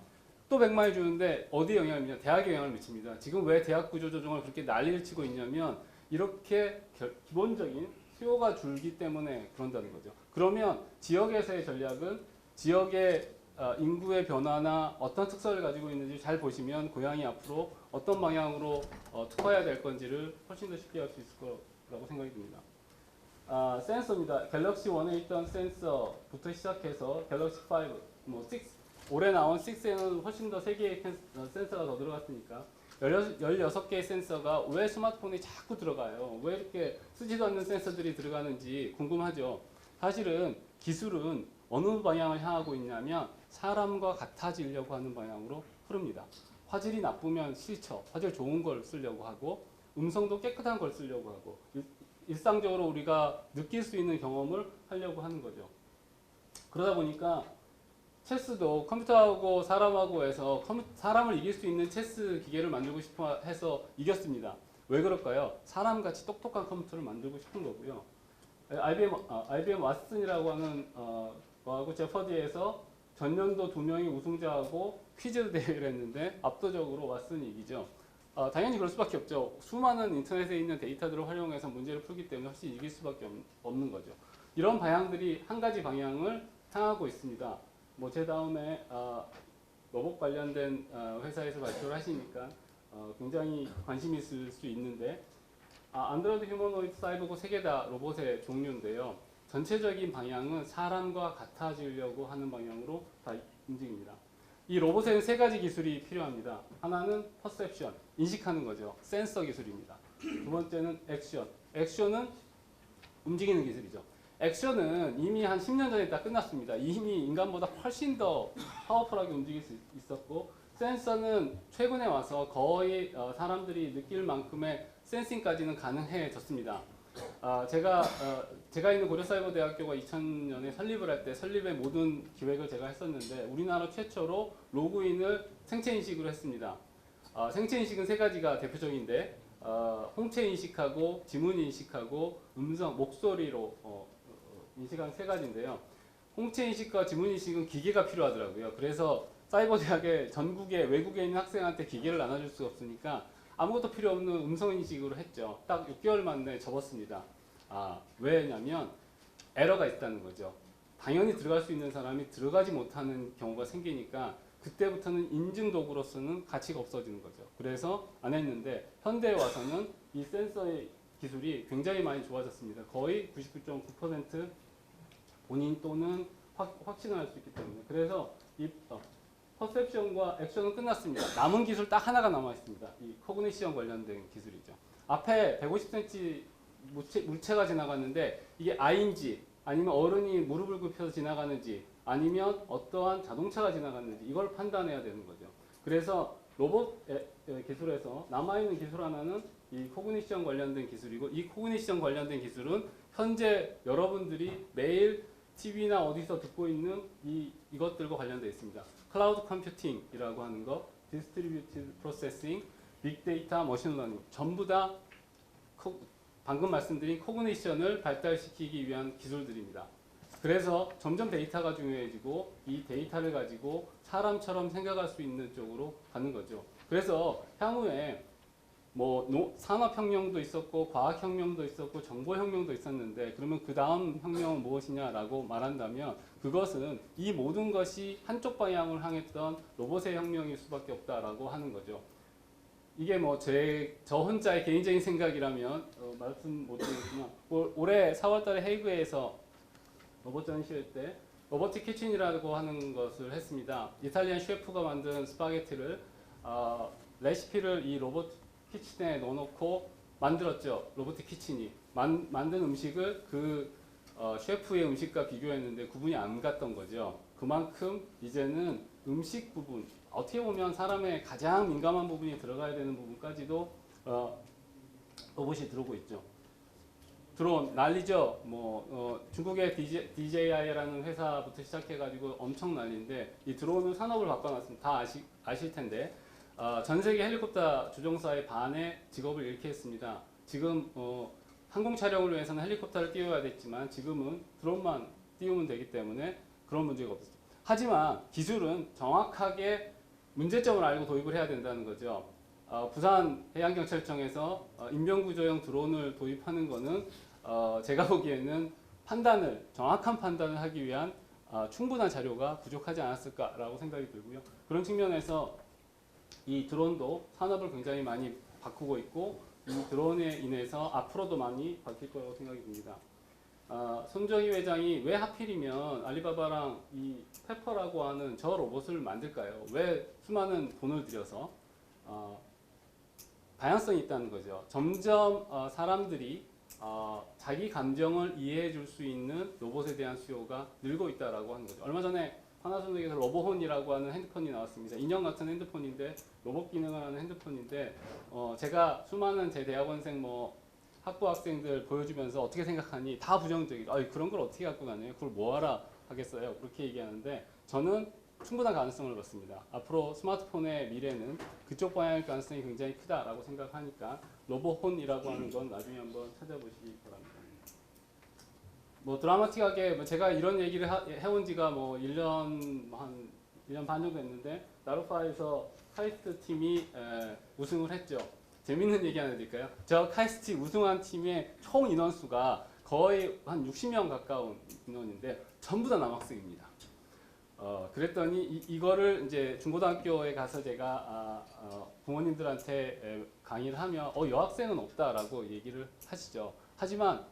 또 100만이 주는데 어디에 영향을 미치냐? 대학에 영향을 미칩니다. 지금 왜 대학 구조 조정을 그렇게 난리를 치고 있냐면 이렇게 기본적인 수요가 줄기 때문에 그런다는 거죠. 그러면 지역에서의 전략은 지역의 인구의 변화나 어떤 특성을 가지고 있는지 잘 보시면 고향이 앞으로 어떤 방향으로 특화해야 될 건지를 훨씬 더 쉽게 알 수 있을 거라고 생각이 듭니다. 센서입니다. 갤럭시 1에 있던 센서부터 시작해서 갤럭시 5, 6, 올해 나온 6에는 훨씬 더 3개의 센서가 더 들어갔으니까 16개의 센서가 왜 스마트폰에 자꾸 들어가요? 왜 이렇게 쓰지도 않는 센서들이 들어가는지 궁금하죠. 사실은 기술은 어느 방향을 향하고 있냐면 사람과 같아지려고 하는 방향으로 흐릅니다. 화질이 나쁘면 싫죠. 화질 좋은 걸 쓰려고 하고 음성도 깨끗한 걸 쓰려고 하고 일상적으로 우리가 느낄 수 있는 경험을 하려고 하는 거죠. 그러다 보니까 체스도 컴퓨터하고 사람하고 해서 사람을 이길 수 있는 체스 기계를 만들고 싶어 해서 이겼습니다. 왜 그럴까요? 사람같이 똑똑한 컴퓨터를 만들고 싶은 거고요. IBM 왓슨이라고 하는 거하고 제퍼디에서 전년도 2명이 우승자하고 퀴즈 대회를 했는데 압도적으로 왓슨이 이기죠. 당연히 그럴 수밖에 없죠. 수많은 인터넷에 있는 데이터들을 활용해서 문제를 풀기 때문에 훨씬 이길 수밖에 없는 거죠. 이런 방향들이 한 가지 방향을 향하고 있습니다. 뭐 제 다음에 로봇 관련된 회사에서 발표를 하시니까 굉장히 관심이 있을 수 있는데 안드로이드 휴머노이드 사이버고 세 개 다 로봇의 종류인데요. 전체적인 방향은 사람과 같아지려고 하는 방향으로 다 움직입니다. 이 로봇에는 세 가지 기술이 필요합니다. 하나는 퍼셉션, 인식하는 거죠. 센서 기술입니다. 두 번째는 액션, 액션은 움직이는 기술이죠. 액션은 이미 한 10년 전에 다 끝났습니다. 이미 인간보다 훨씬 더 파워풀하게 움직일 수 있었고, 센서는 최근에 와서 거의 사람들이 느낄 만큼의 센싱까지는 가능해졌습니다. 제가 있는 고려사이버대학교가 2000년에 설립을 할 때 설립의 모든 기획을 제가 했었는데 우리나라 최초로 로그인을 생체 인식으로 했습니다. 생체 인식은 세 가지가 대표적인데 홍채 인식하고 지문 인식하고 음성, 목소리로 인식한 세 가지인데요. 홍채 인식과 지문 인식은 기계가 필요하더라고요. 그래서 사이버대학에 전국에 외국에 있는 학생한테 기계를 나눠줄 수가 없으니까 아무것도 필요 없는 음성 인식으로 했죠. 딱 6개월 만에 접었습니다. 왜냐면 에러가 있다는 거죠. 당연히 들어갈 수 있는 사람이 들어가지 못하는 경우가 생기니까 그때부터는 인증 도구로서는 가치가 없어지는 거죠. 그래서 안 했는데 현대에 와서는 이 센서의 기술이 굉장히 많이 좋아졌습니다. 거의 99.9% 본인 또는 확신을 할 수 있기 때문에. 그래서 이 퍼셉션과 액션은 끝났습니다. 남은 기술 딱 하나가 남아 있습니다. 이 코그니션 관련된 기술이죠. 앞에 150cm 물체가 지나갔는데 이게 아이인지 아니면 어른이 무릎을 굽혀서 지나가는지 아니면 어떠한 자동차가 지나갔는지 이걸 판단해야 되는 거죠. 그래서 로봇 기술에서 남아있는 기술 하나는 이 코그니션 관련된 기술이고, 이 코그니션 관련된 기술은 현재 여러분들이 매일 TV나 어디서 듣고 있는 이것들과 관련되어 있습니다. 클라우드 컴퓨팅이라고 하는 거, 디스트리뷰티드 프로세싱, 빅데이터, 머신러닝 전부 다 방금 말씀드린 코그니션을 발달시키기 위한 기술들입니다. 그래서 점점 데이터가 중요해지고 이 데이터를 가지고 사람처럼 생각할 수 있는 쪽으로 가는 거죠. 그래서 향후에 뭐 산업혁명도 있었고 과학혁명도 있었고 정보혁명도 있었는데 그러면 그 다음 혁명은 무엇이냐라고 말한다면 그것은 이 모든 것이 한쪽 방향을 향했던 로봇의 혁명일 수밖에 없다라고 하는 거죠. 이게 뭐 저 혼자의 개인적인 생각이라면 말씀 못 드리겠지만 올해 4월달에 헤이그에서 로봇 전시회 때 로보틱 키친이라고 하는 것을 했습니다. 이탈리안 셰프가 만든 스파게티를 레시피를 이 로봇 키친에 넣어놓고 만들었죠. 로보틱 키친이 만든 음식을 그 셰프의 음식과 비교했는데 구분이 안 갔던 거죠. 그만큼 이제는 음식 부분, 어떻게 보면 사람의 가장 민감한 부분이 들어가야 되는 부분까지도 로봇이 들어오고 있죠. 드론 난리죠. 중국의 DJI라는 회사부터 시작해가지고 엄청 난리인데 이 드론은 산업을 바꿔놨습니다. 다 아실 텐데 전 세계 헬리콥터 조종사의 반의 직업을 잃게 했습니다. 지금 항공 촬영을 위해서는 헬리콥터를 띄워야 됐지만 지금은 드론만 띄우면 되기 때문에 그런 문제가 없습니다. 하지만 기술은 정확하게 문제점을 알고 도입을 해야 된다는 거죠. 부산 해양경찰청에서 인명구조용 드론을 도입하는 것은 제가 보기에는 정확한 판단을 하기 위한 충분한 자료가 부족하지 않았을까라고 생각이 들고요. 그런 측면에서 이 드론도 산업을 굉장히 많이 바꾸고 있고 이 드론에 인해서 앞으로도 많이 바뀔 거라고 생각이 듭니다. 손정희 회장이 왜 하필이면 알리바바랑 이 페퍼라고 하는 저 로봇을 만들까요? 왜 수많은 돈을 들여서 다양성이 있다는 거죠. 점점 사람들이 자기 감정을 이해해 줄 수 있는 로봇에 대한 수요가 늘고 있다라고 하는 거죠. 얼마 전에 파나소닉에서 로보혼이라고 하는 핸드폰이 나왔습니다. 인형 같은 핸드폰인데 로봇 기능을 하는 핸드폰인데 제가 수많은 제 대학원생 학부 학생들 보여주면서 어떻게 생각하니 다 부정적이고 그런 걸 어떻게 갖고 가네요. 그걸 뭐하라 하겠어요. 그렇게 얘기하는데 저는 충분한 가능성을 봤습니다. 앞으로 스마트폰의 미래는 그쪽 방향일 가능성이 굉장히 크다라고 생각하니까 로보혼이라고 하는 건 나중에 한번 찾아보시기 바랍니다. 뭐 드라마틱하게 뭐 제가 이런 얘기를 해온 지가 뭐 1년 한 1년 반 정도 됐는데 나루파에서 카이스트 팀이 우승을 했죠. 재밌는 얘기 하나 드릴까요? 저 카이스트 우승한 팀의 총 인원수가 거의 한 60명 가까운 인원인데 전부 다 남학생입니다. 그랬더니 이거를 이제 중고등학교에 가서 제가 부모님들한테 강의를 하면 여학생은 없다라고 얘기를 하시죠. 하지만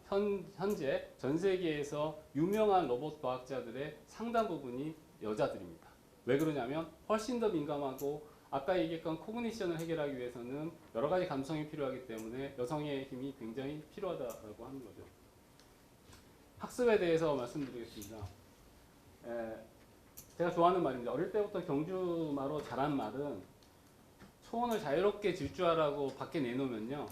현재 전 세계에서 유명한 로봇 과학자들의 상당 부분이 여자들입니다. 왜 그러냐면 훨씬 더 민감하고 아까 얘기했던 코그니션을 해결하기 위해서는 여러 가지 감성이 필요하기 때문에 여성의 힘이 굉장히 필요하다고 하는 거죠. 학습에 대해서 말씀드리겠습니다. 제가 좋아하는 말입니다. 어릴 때부터 경주마로 자란 말은 초원을 자유롭게 질주하라고 밖에 내놓으면요.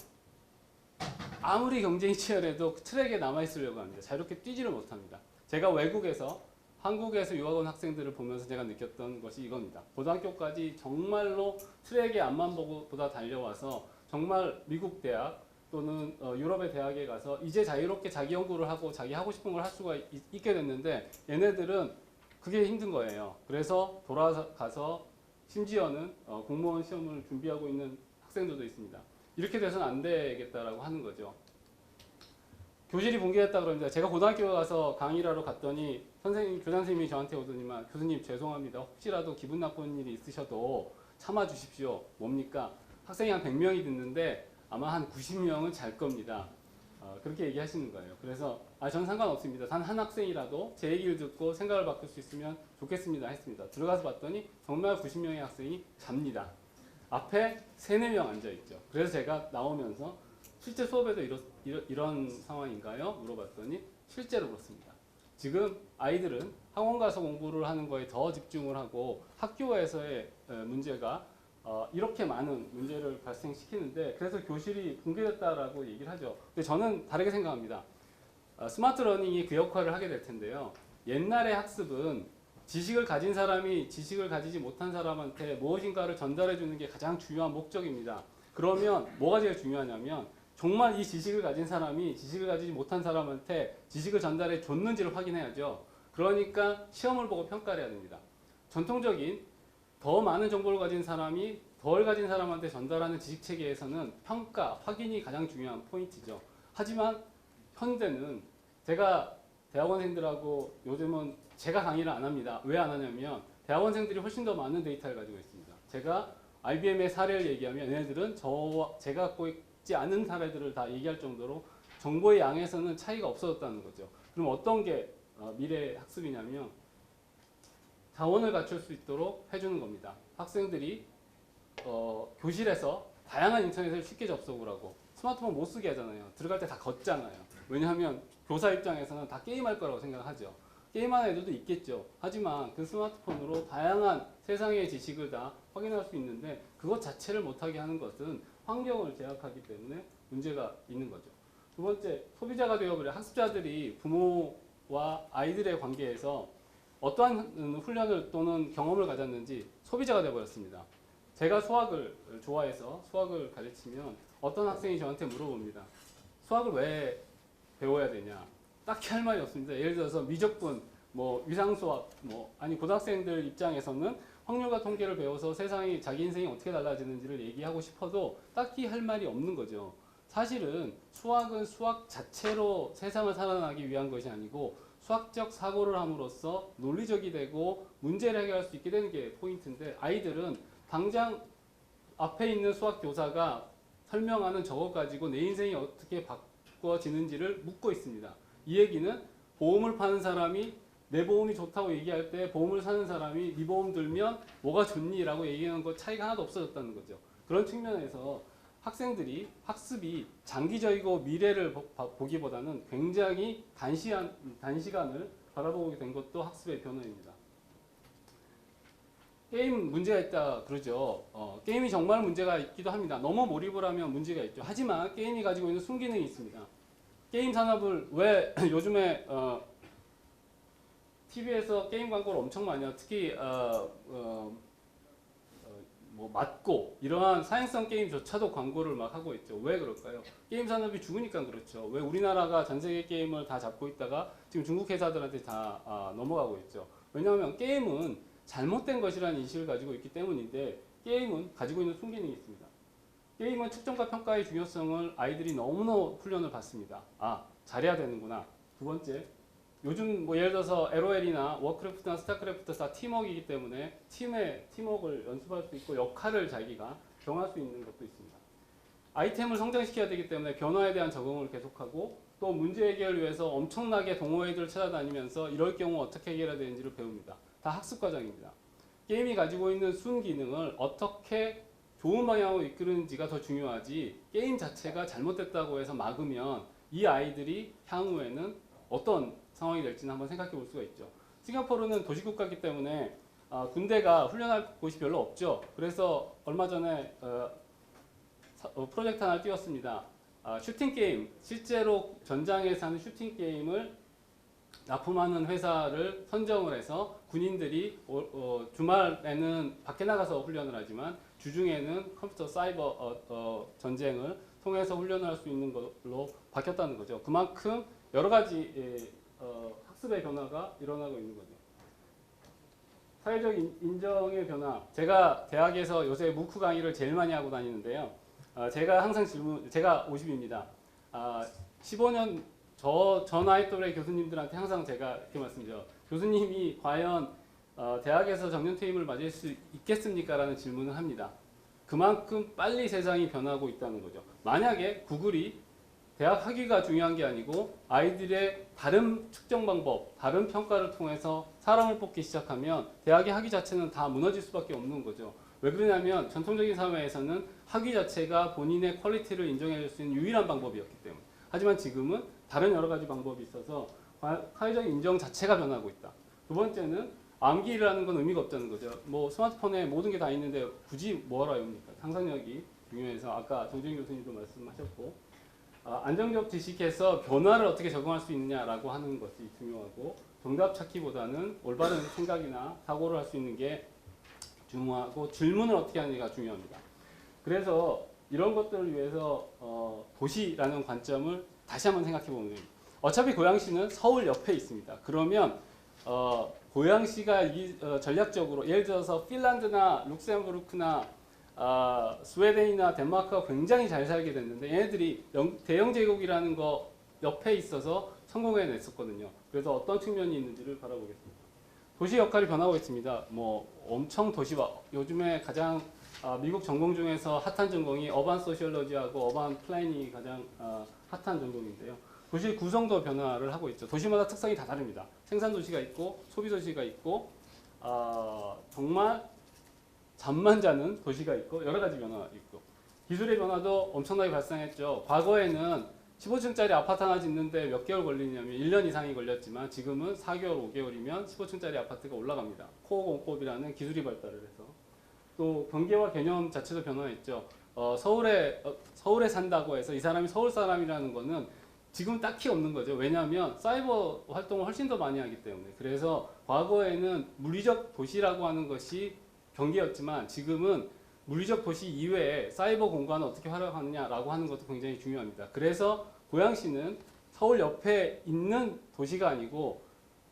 아무리 경쟁이 치열해도 트랙에 남아있으려고 합니다. 자유롭게 뛰지를 못합니다. 제가 외국에서 한국에서 유학 온 학생들을 보면서 제가 느꼈던 것이 이겁니다. 고등학교까지 정말로 트랙에 앞만 보다 달려와서 정말 미국 대학 또는 유럽의 대학에 가서 이제 자유롭게 자기 연구를 하고 자기 하고 싶은 걸 할 수가 있게 됐는데 얘네들은 그게 힘든 거예요. 그래서 돌아가서 심지어는 공무원 시험을 준비하고 있는 학생들도 있습니다. 이렇게 돼서는 안 되겠다라고 하는 거죠. 교실이 붕괴했다 그럽니다. 제가 고등학교 가서 강의를 하러 갔더니 교장 선생님이 저한테 오더니만 교수님 죄송합니다. 혹시라도 기분 나쁜 일이 있으셔도 참아 주십시오. 뭡니까? 학생이 한 100명이 듣는데 아마 한 90명은 잘 겁니다. 그렇게 얘기하시는 거예요. 그래서 전 상관없습니다. 단 한 학생이라도 제 얘기를 듣고 생각을 바꿀 수 있으면 좋겠습니다 했습니다. 들어가서 봤더니 정말 90명의 학생이 잡니다. 앞에 3, 4명 앉아있죠. 그래서 제가 나오면서 실제 수업에도 이런 상황인가요? 물어봤더니 실제로 그렇습니다. 지금 아이들은 학원 가서 공부를 하는 거에 더 집중을 하고 학교에서의 문제가 이렇게 많은 문제를 발생시키는데 그래서 교실이 붕괴됐다라고 얘기를 하죠. 근데 저는 다르게 생각합니다. 스마트 러닝이 그 역할을 하게 될 텐데요. 옛날의 학습은 지식을 가진 사람이 지식을 가지지 못한 사람한테 무엇인가를 전달해 주는 게 가장 중요한 목적입니다. 그러면 뭐가 제일 중요하냐면 정말 이 지식을 가진 사람이 지식을 가지지 못한 사람한테 지식을 전달해 줬는지를 확인해야죠. 그러니까 시험을 보고 평가를 해야 됩니다. 전통적인 더 많은 정보를 가진 사람이 덜 가진 사람한테 전달하는 지식 체계에서는 평가, 확인이 가장 중요한 포인트죠. 하지만 현대는 제가 대학원생들하고 요즘은 제가 강의를 안 합니다. 왜 안 하냐면 대학원생들이 훨씬 더 많은 데이터를 가지고 있습니다. 제가 IBM의 사례를 얘기하면 얘네들은 제가 갖고 있지 않은 사례들을 다 얘기할 정도로 정보의 양에서는 차이가 없어졌다는 거죠. 그럼 어떤 게 미래 학습이냐면 자원을 갖출 수 있도록 해주는 겁니다. 학생들이 교실에서 다양한 인터넷을 쉽게 접속을 하고 스마트폰 못 쓰게 하잖아요. 들어갈 때 다 걷잖아요. 왜냐하면 교사 입장에서는 다 게임할 거라고 생각하죠. 게임하는 애들도 있겠죠. 하지만 그 스마트폰으로 다양한 세상의 지식을 다 확인할 수 있는데 그것 자체를 못하게 하는 것은 환경을 제약하기 때문에 문제가 있는 거죠. 두 번째, 소비자가 되어버려 학습자들이 부모와 아이들의 관계에서 어떠한 훈련을 또는 경험을 가졌는지 소비자가 되어버렸습니다. 제가 수학을 좋아해서 수학을 가르치면 어떤 학생이 저한테 물어봅니다. 수학을 왜 배워야 되냐? 딱히 할 말이 없습니다. 예를 들어서 미적분, 위상수학, 아니 고등학생들 입장에서는 확률과 통계를 배워서 세상이 자기 인생이 어떻게 달라지는지를 얘기하고 싶어도 딱히 할 말이 없는 거죠. 사실은 수학은 수학 자체로 세상을 살아나기 위한 것이 아니고 수학적 사고를 함으로써 논리적이 되고 문제를 해결할 수 있게 되는 게 포인트인데 아이들은 당장 앞에 있는 수학 교사가 설명하는 저것 가지고 내 인생이 어떻게 바꿔지는지를 묻고 있습니다. 이 얘기는 보험을 파는 사람이 내 보험이 좋다고 얘기할 때 보험을 사는 사람이 네 보험 들면 뭐가 좋니? 라고 얘기하는 것 차이가 하나도 없어졌다는 거죠. 그런 측면에서 학생들이 학습이 장기적이고 미래를 보기보다는 굉장히 단시간을 바라보게 된 것도 학습의 변화입니다. 게임 문제가 있다 그러죠. 게임이 정말 문제가 있기도 합니다. 너무 몰입을 하면 문제가 있죠. 하지만 게임이 가지고 있는 순기능이 있습니다. 게임 산업을 왜 요즘에 TV에서 게임 광고를 엄청 많이 하고 특히 뭐 맞고 이러한 사행성 게임조차도 광고를 막 하고 있죠. 왜 그럴까요? 게임 산업이 죽으니까 그렇죠. 왜 우리나라가 전 세계 게임을 다 잡고 있다가 지금 중국 회사들한테 다 넘어가고 있죠. 왜냐하면 게임은 잘못된 것이라는 인식을 가지고 있기 때문인데 게임은 가지고 있는 순기능이 있습니다. 게임은 측정과 평가의 중요성을 아이들이 너무나 훈련을 받습니다. 아, 잘해야 되는구나. 두 번째, 요즘 뭐 예를 들어서 LOL이나 워크래프트나 스타크래프트 다 팀워크이기 때문에 팀의 팀워크를 연습할 수 있고 역할을 자기가 정할 수 있는 것도 있습니다. 아이템을 성장시켜야 되기 때문에 변화에 대한 적응을 계속하고 또 문제 해결을 위해서 엄청나게 동호회들을 찾아다니면서 이럴 경우 어떻게 해결해야 되는지를 배웁니다. 다 학습 과정입니다. 게임이 가지고 있는 순기능을 어떻게 좋은 방향으로 이끄는지가 더 중요하지 게임 자체가 잘못됐다고 해서 막으면 이 아이들이 향후에는 어떤 상황이 될지는 한번 생각해 볼 수가 있죠. 싱가포르는 도시국가이기 때문에 군대가 훈련할 곳이 별로 없죠. 그래서 얼마 전에 프로젝트 하나를 띄웠습니다. 슈팅 게임, 실제로 전장에서 하는 슈팅 게임을 납품하는 회사를 선정을 해서 군인들이 주말에는 밖에 나가서 훈련을 하지만 주중에는 컴퓨터 사이버 전쟁을 통해서 훈련을 할 수 있는 걸로 바뀌었다는 거죠. 그만큼 여러 가지 학습의 변화가 일어나고 있는 거죠. 사회적 인정의 변화. 제가 대학에서 요새 무크 강의를 제일 많이 하고 다니는데요. 제가 항상 제가 50입니다. 15년 저 나이 또래 교수님들한테 항상 제가 이렇게 말씀드려요. 교수님이 과연 대학에서 정년퇴임을 맞을 수 있겠습니까? 라는 질문을 합니다. 그만큼 빨리 세상이 변하고 있다는 거죠. 만약에 구글이 대학 학위가 중요한 게 아니고 아이들의 다른 측정 방법, 다른 평가를 통해서 사람을 뽑기 시작하면 대학의 학위 자체는 다 무너질 수밖에 없는 거죠. 왜 그러냐면 전통적인 사회에서는 학위 자체가 본인의 퀄리티를 인정해 줄 수 있는 유일한 방법이었기 때문에. 하지만 지금은 다른 여러 가지 방법이 있어서 사회적 인정 자체가 변하고 있다. 두 번째는 암기라는 건 의미가 없다는 거죠. 뭐 스마트폰에 모든 게 다 있는데 굳이 뭐하러 외웁니까? 상상력이 중요해서 아까 정재인 교수님도 말씀하셨고 안정적 지식에서 변화를 어떻게 적용할 수 있느냐라고 하는 것이 중요하고 정답 찾기보다는 올바른 생각이나 사고를 할 수 있는 게 중요하고 질문을 어떻게 하느냐가 중요합니다. 그래서 이런 것들을 위해서 도시라는 관점을 다시 한번 생각해 보면 됩니다. 어차피 고양시는 서울 옆에 있습니다. 그러면 고양시가 전략적으로 예를 들어서 핀란드나 룩셈부르크나 스웨덴이나 덴마크가 굉장히 잘 살게 됐는데 얘네들이 대영 제국이라는 거 옆에 있어서 성공해냈었거든요. 그래서 어떤 측면이 있는지를 바라보겠습니다. 도시 역할이 변하고 있습니다. 뭐 엄청 도시화. 요즘에 가장 미국 전공 중에서 핫한 전공이 어반 소시올로지하고 어반 플래닝이 가장 핫한 전공인데요. 도시 구성도 변화를 하고 있죠. 도시마다 특성이 다 다릅니다. 생산 도시가 있고 소비 도시가 있고 정말 잠만 자는 도시가 있고 여러 가지 변화가 있고 기술의 변화도 엄청나게 발생했죠. 과거에는 15층짜리 아파트 하나 짓는데 몇 개월 걸리냐면 1년 이상이 걸렸지만 지금은 4개월, 5개월이면 15층짜리 아파트가 올라갑니다. 코어 공법이라는 기술이 발달을 해서 또 경계와 개념 자체도 변화했죠. 서울에 산다고 해서 이 사람이 서울 사람이라는 거는 지금 딱히 없는 거죠. 왜냐하면 사이버 활동을 훨씬 더 많이 하기 때문에. 그래서 과거에는 물리적 도시라고 하는 것이 경계였지만 지금은 물리적 도시 이외에 사이버 공간을 어떻게 활용하느냐라고 하는 것도 굉장히 중요합니다. 그래서 고양시는 서울 옆에 있는 도시가 아니고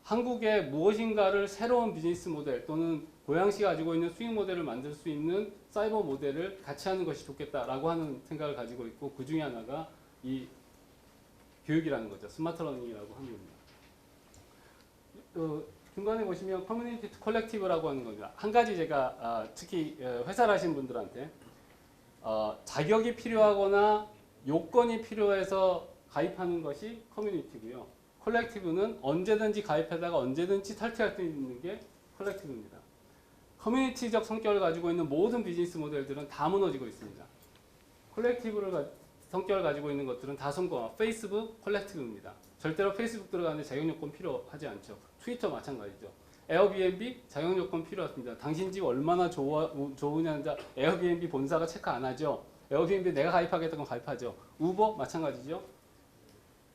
한국의 무엇인가를 새로운 비즈니스 모델 또는 고양시가 가지고 있는 수익 모델을 만들 수 있는 사이버 모델을 같이 하는 것이 좋겠다라고 하는 생각을 가지고 있고 그 중에 하나가 이 교육이라는 거죠. 스마트 러닝이라고 하는 겁니다. 중간에 보시면 커뮤니티 컬렉티브라고 하는 겁니다. 한 가지 제가 특히 회사를 하신 분들한테 자격이 필요하거나 요건이 필요해서 가입하는 것이 커뮤니티고요. 컬렉티브는 언제든지 가입하다가 언제든지 탈퇴할 수 있는 게 컬렉티브입니다. 커뮤니티적 성격을 가지고 있는 모든 비즈니스 모델들은 다 무너지고 있습니다. 컬렉티브를 성격을 가지고 있는 것들은 다 성공한 페이스북 컬렉티브입니다. 절대로 페이스북 들어가는데 자격 요건 필요하지 않죠. 트위터 마찬가지죠. 에어비앤비 자격 요건 필요합니다. 당신 집 얼마나 좋으냐는 에어비앤비 본사가 체크 안 하죠. 에어비앤비 내가 가입하겠다고 가입하죠. 우버 마찬가지죠.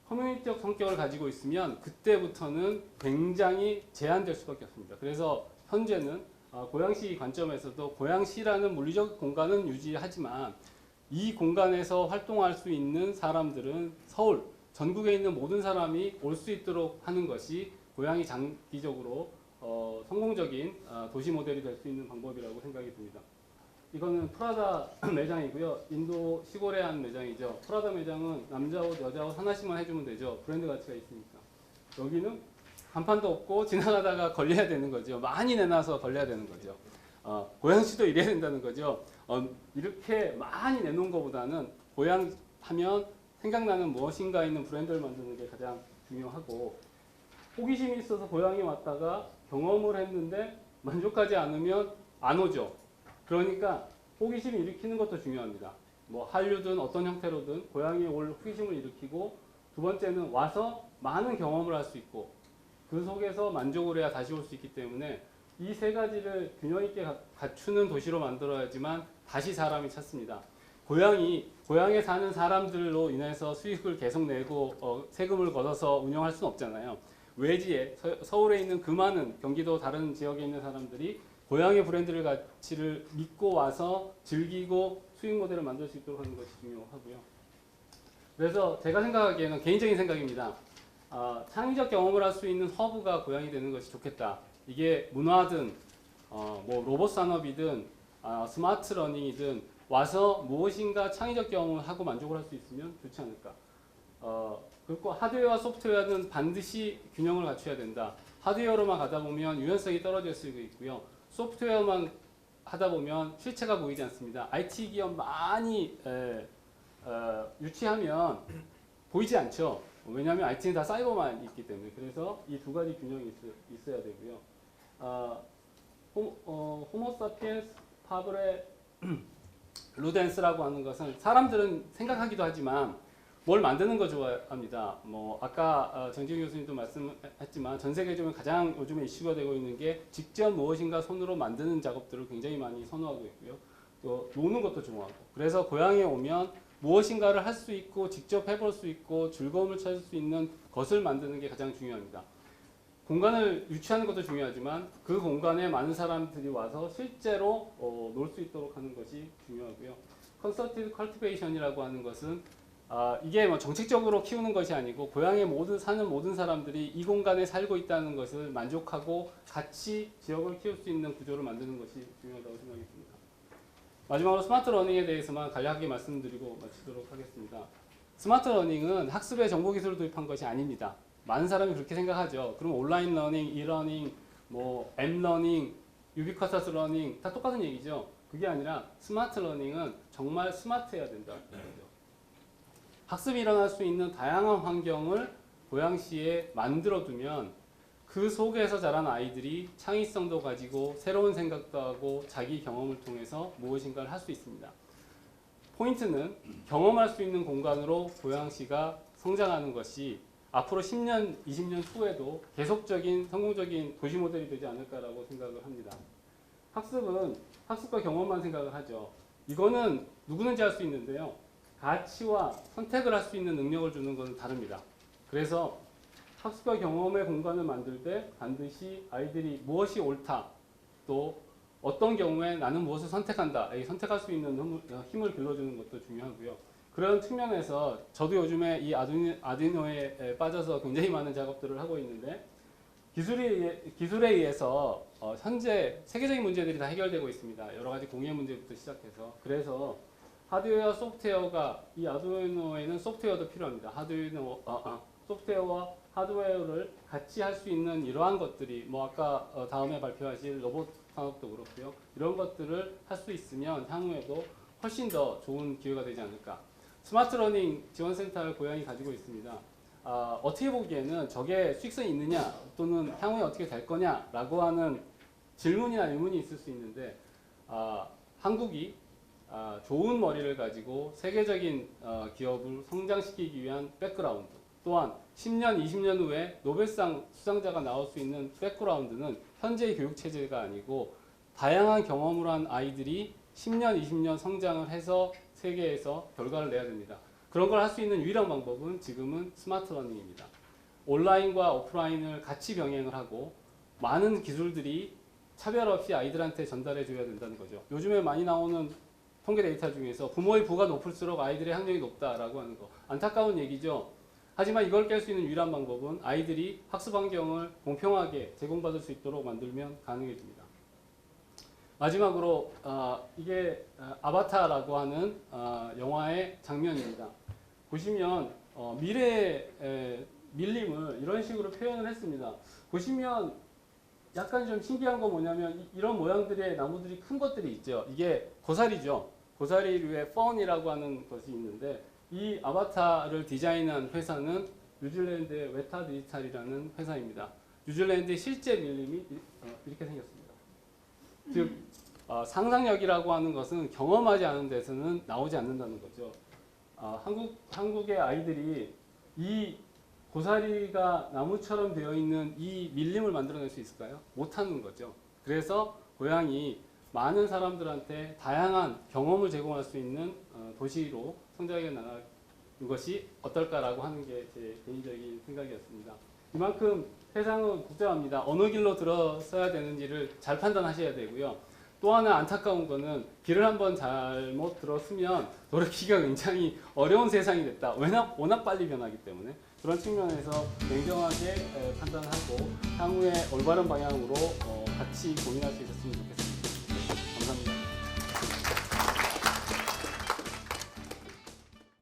커뮤니티적 성격을 가지고 있으면 그때부터는 굉장히 제한될 수밖에 없습니다. 그래서 현재는 고양시 관점에서도 고양시라는 물리적 공간은 유지하지만 이 공간에서 활동할 수 있는 사람들은 서울, 전국에 있는 모든 사람이 올 수 있도록 하는 것이 고양이 장기적으로 성공적인 도시 모델이 될 수 있는 방법이라고 생각이 듭니다. 이거는 프라다 매장이고요. 인도 시골의 한 매장이죠. 프라다 매장은 남자 옷, 여자 옷 하나씩만 해주면 되죠. 브랜드 가치가 있으니까. 여기는 간판도 없고 지나가다가 걸려야 되는 거죠. 많이 내놔서 걸려야 되는 거죠. 고양시도 이래야 된다는 거죠. 이렇게 많이 내놓은 것보다는 고양 하면 생각나는 무엇인가 있는 브랜드를 만드는 게 가장 중요하고, 호기심이 있어서 고향에 왔다가 경험을 했는데 만족하지 않으면 안 오죠. 그러니까 호기심을 일으키는 것도 중요합니다. 뭐 한류든 어떤 형태로든 고향에 올 호기심을 일으키고, 두 번째는 와서 많은 경험을 할 수 있고 그 속에서 만족을 해야 다시 올 수 있기 때문에 이 세 가지를 균형 있게 갖추는 도시로 만들어야지만 다시 사람이 찾습니다. 고향에 사는 사람들로 인해서 수익을 계속 내고 세금을 걷어서 운영할 수는 없잖아요. 외지에 서울에 있는 그 많은 경기도 다른 지역에 있는 사람들이 고향의 브랜드를 가치를 믿고 와서 즐기고 수익 모델을 만들 수 있도록 하는 것이 중요하고요. 그래서 제가 생각하기에는 개인적인 생각입니다. 창의적 경험을 할 수 있는 허브가 고향이 되는 것이 좋겠다. 이게 문화든 뭐 로봇 산업이든 스마트 러닝이든 와서 무엇인가 창의적 경험을 하고 만족을 할 수 있으면 좋지 않을까. 그리고 하드웨어와 소프트웨어는 반드시 균형을 갖춰야 된다. 하드웨어로만 가다 보면 유연성이 떨어질 수 있고요. 소프트웨어만 하다 보면 실체가 보이지 않습니다. IT 기업 많이 유치하면 보이지 않죠. 왜냐하면 IT는 다 사이버만 있기 때문에. 그래서 이 두 가지 균형이 있어야 되고요. 호모사피엔스 파브레 루덴스라고 하는 것은 사람들은 생각하기도 하지만 뭘 만드는 거 좋아합니다. 뭐 아까 정지훈 교수님도 말씀했지만 전 세계적으로 가장 요즘에 이슈가 되고 있는 게 직접 무엇인가 손으로 만드는 작업들을 굉장히 많이 선호하고 있고요. 또 노는 것도 좋아하고. 그래서 고향에 오면 무엇인가를 할 수 있고 직접 해볼 수 있고 즐거움을 찾을 수 있는 것을 만드는 게 가장 중요합니다. 공간을 유치하는 것도 중요하지만 그 공간에 많은 사람들이 와서 실제로 놀 수 있도록 하는 것이 중요하고요. 컨서티브 컬티베이션이라고 하는 것은 이게 뭐 정책적으로 키우는 것이 아니고 고향에 사는 모든 사람들이 이 공간에 살고 있다는 것을 만족하고 같이 지역을 키울 수 있는 구조를 만드는 것이 중요하다고 생각이 듭니다. 마지막으로 스마트 러닝에 대해서만 간략하게 말씀드리고 마치도록 하겠습니다. 스마트 러닝은 학습에 정보기술을 도입한 것이 아닙니다. 많은 사람이 그렇게 생각하죠. 그럼 온라인 러닝, 이러닝, 뭐 앱러닝, 유비쿼터스 러닝 다 똑같은 얘기죠. 그게 아니라 스마트 러닝은 정말 스마트해야 된다. 학습이 일어날 수 있는 다양한 환경을 고양시에 만들어두면 그 속에서 자란 아이들이 창의성도 가지고 새로운 생각도 하고 자기 경험을 통해서 무엇인가를 할 수 있습니다. 포인트는 경험할 수 있는 공간으로 고양시가 성장하는 것이 앞으로 10년, 20년 후에도 계속적인 성공적인 도시 모델이 되지 않을까라고 생각을 합니다. 학습은 학습과 경험만 생각을 하죠. 이거는 누구든지 할 수 있는데요. 가치와 선택을 할 수 있는 능력을 주는 것은 다릅니다. 그래서 학습과 경험의 공간을 만들 때 반드시 아이들이 무엇이 옳다, 또 어떤 경우에 나는 무엇을 선택한다, 선택할 수 있는 힘을 길러주는 것도 중요하고요. 그런 측면에서 저도 요즘에 이 아두이노에 빠져서 굉장히 많은 작업들을 하고 있는데 기술에 의해서 현재 세계적인 문제들이 다 해결되고 있습니다. 여러 가지 공예 문제부터 시작해서. 그래서 하드웨어와 소프트웨어가 이 아두이노에는 소프트웨어도 필요합니다. 소프트웨어와 하드웨어를 같이 할 수 있는 이러한 것들이 뭐 아까 다음에 발표하실 로봇 산업도 그렇고요. 이런 것들을 할 수 있으면 향후에도 훨씬 더 좋은 기회가 되지 않을까. 스마트 러닝 지원센터를 고양이 가지고 있습니다. 어떻게 보기에는 저게 수익성이 있느냐 또는 향후에 어떻게 될 거냐라고 하는 질문이나 의문이 있을 수 있는데 한국이 좋은 머리를 가지고 세계적인 기업을 성장시키기 위한 백그라운드, 또한 10년, 20년 후에 노벨상 수상자가 나올 수 있는 백그라운드는 현재의 교육체제가 아니고 다양한 경험을 한 아이들이 10년, 20년 성장을 해서 세계에서 결과를 내야 됩니다. 그런 걸 할 수 있는 유일한 방법은 지금은 스마트 러닝입니다. 온라인과 오프라인을 같이 병행을 하고 많은 기술들이 차별 없이 아이들한테 전달해 줘야 된다는 거죠. 요즘에 많이 나오는 통계 데이터 중에서 부모의 부가 높을수록 아이들의 학력이 높다라고 하는 거 안타까운 얘기죠. 하지만 이걸 깰 수 있는 유일한 방법은 아이들이 학습 환경을 공평하게 제공받을 수 있도록 만들면 가능해집니다. 마지막으로 이게 아바타라고 하는 영화의 장면입니다. 보시면 미래의 밀림을 이런 식으로 표현을 했습니다. 보시면 약간 좀 신기한 건 뭐냐면 이런 모양들의 나무들이 큰 것들이 있죠. 이게 고사리죠. 고사리류의 펀이라고 하는 것이 있는데 이 아바타를 디자인한 회사는 뉴질랜드의 웨타 디지털이라는 회사입니다. 뉴질랜드의 실제 밀림이 이렇게 생겼습니다. 즉 상상력이라고 하는 것은 경험하지 않은 데서는 나오지 않는다는 거죠. 한국의 아이들이 이 고사리가 나무처럼 되어 있는 이 밀림을 만들어낼 수 있을까요? 못하는 거죠. 그래서 고향이 많은 사람들한테 다양한 경험을 제공할 수 있는 도시로 성장해 나가는 것이 어떨까라고 하는 게 제 개인적인 생각이었습니다. 이만큼 세상은 복잡합니다. 어느 길로 들어서야 되는지를 잘 판단하셔야 되고요. 또 하나 안타까운 거는 길을 한번 잘못 들었으면 돌이키기가 굉장히 어려운 세상이 됐다. 워낙 빨리 변하기 때문에 그런 측면에서 냉정하게 판단하고 향후에 올바른 방향으로 같이 고민할 수 있었으면 좋겠습니다.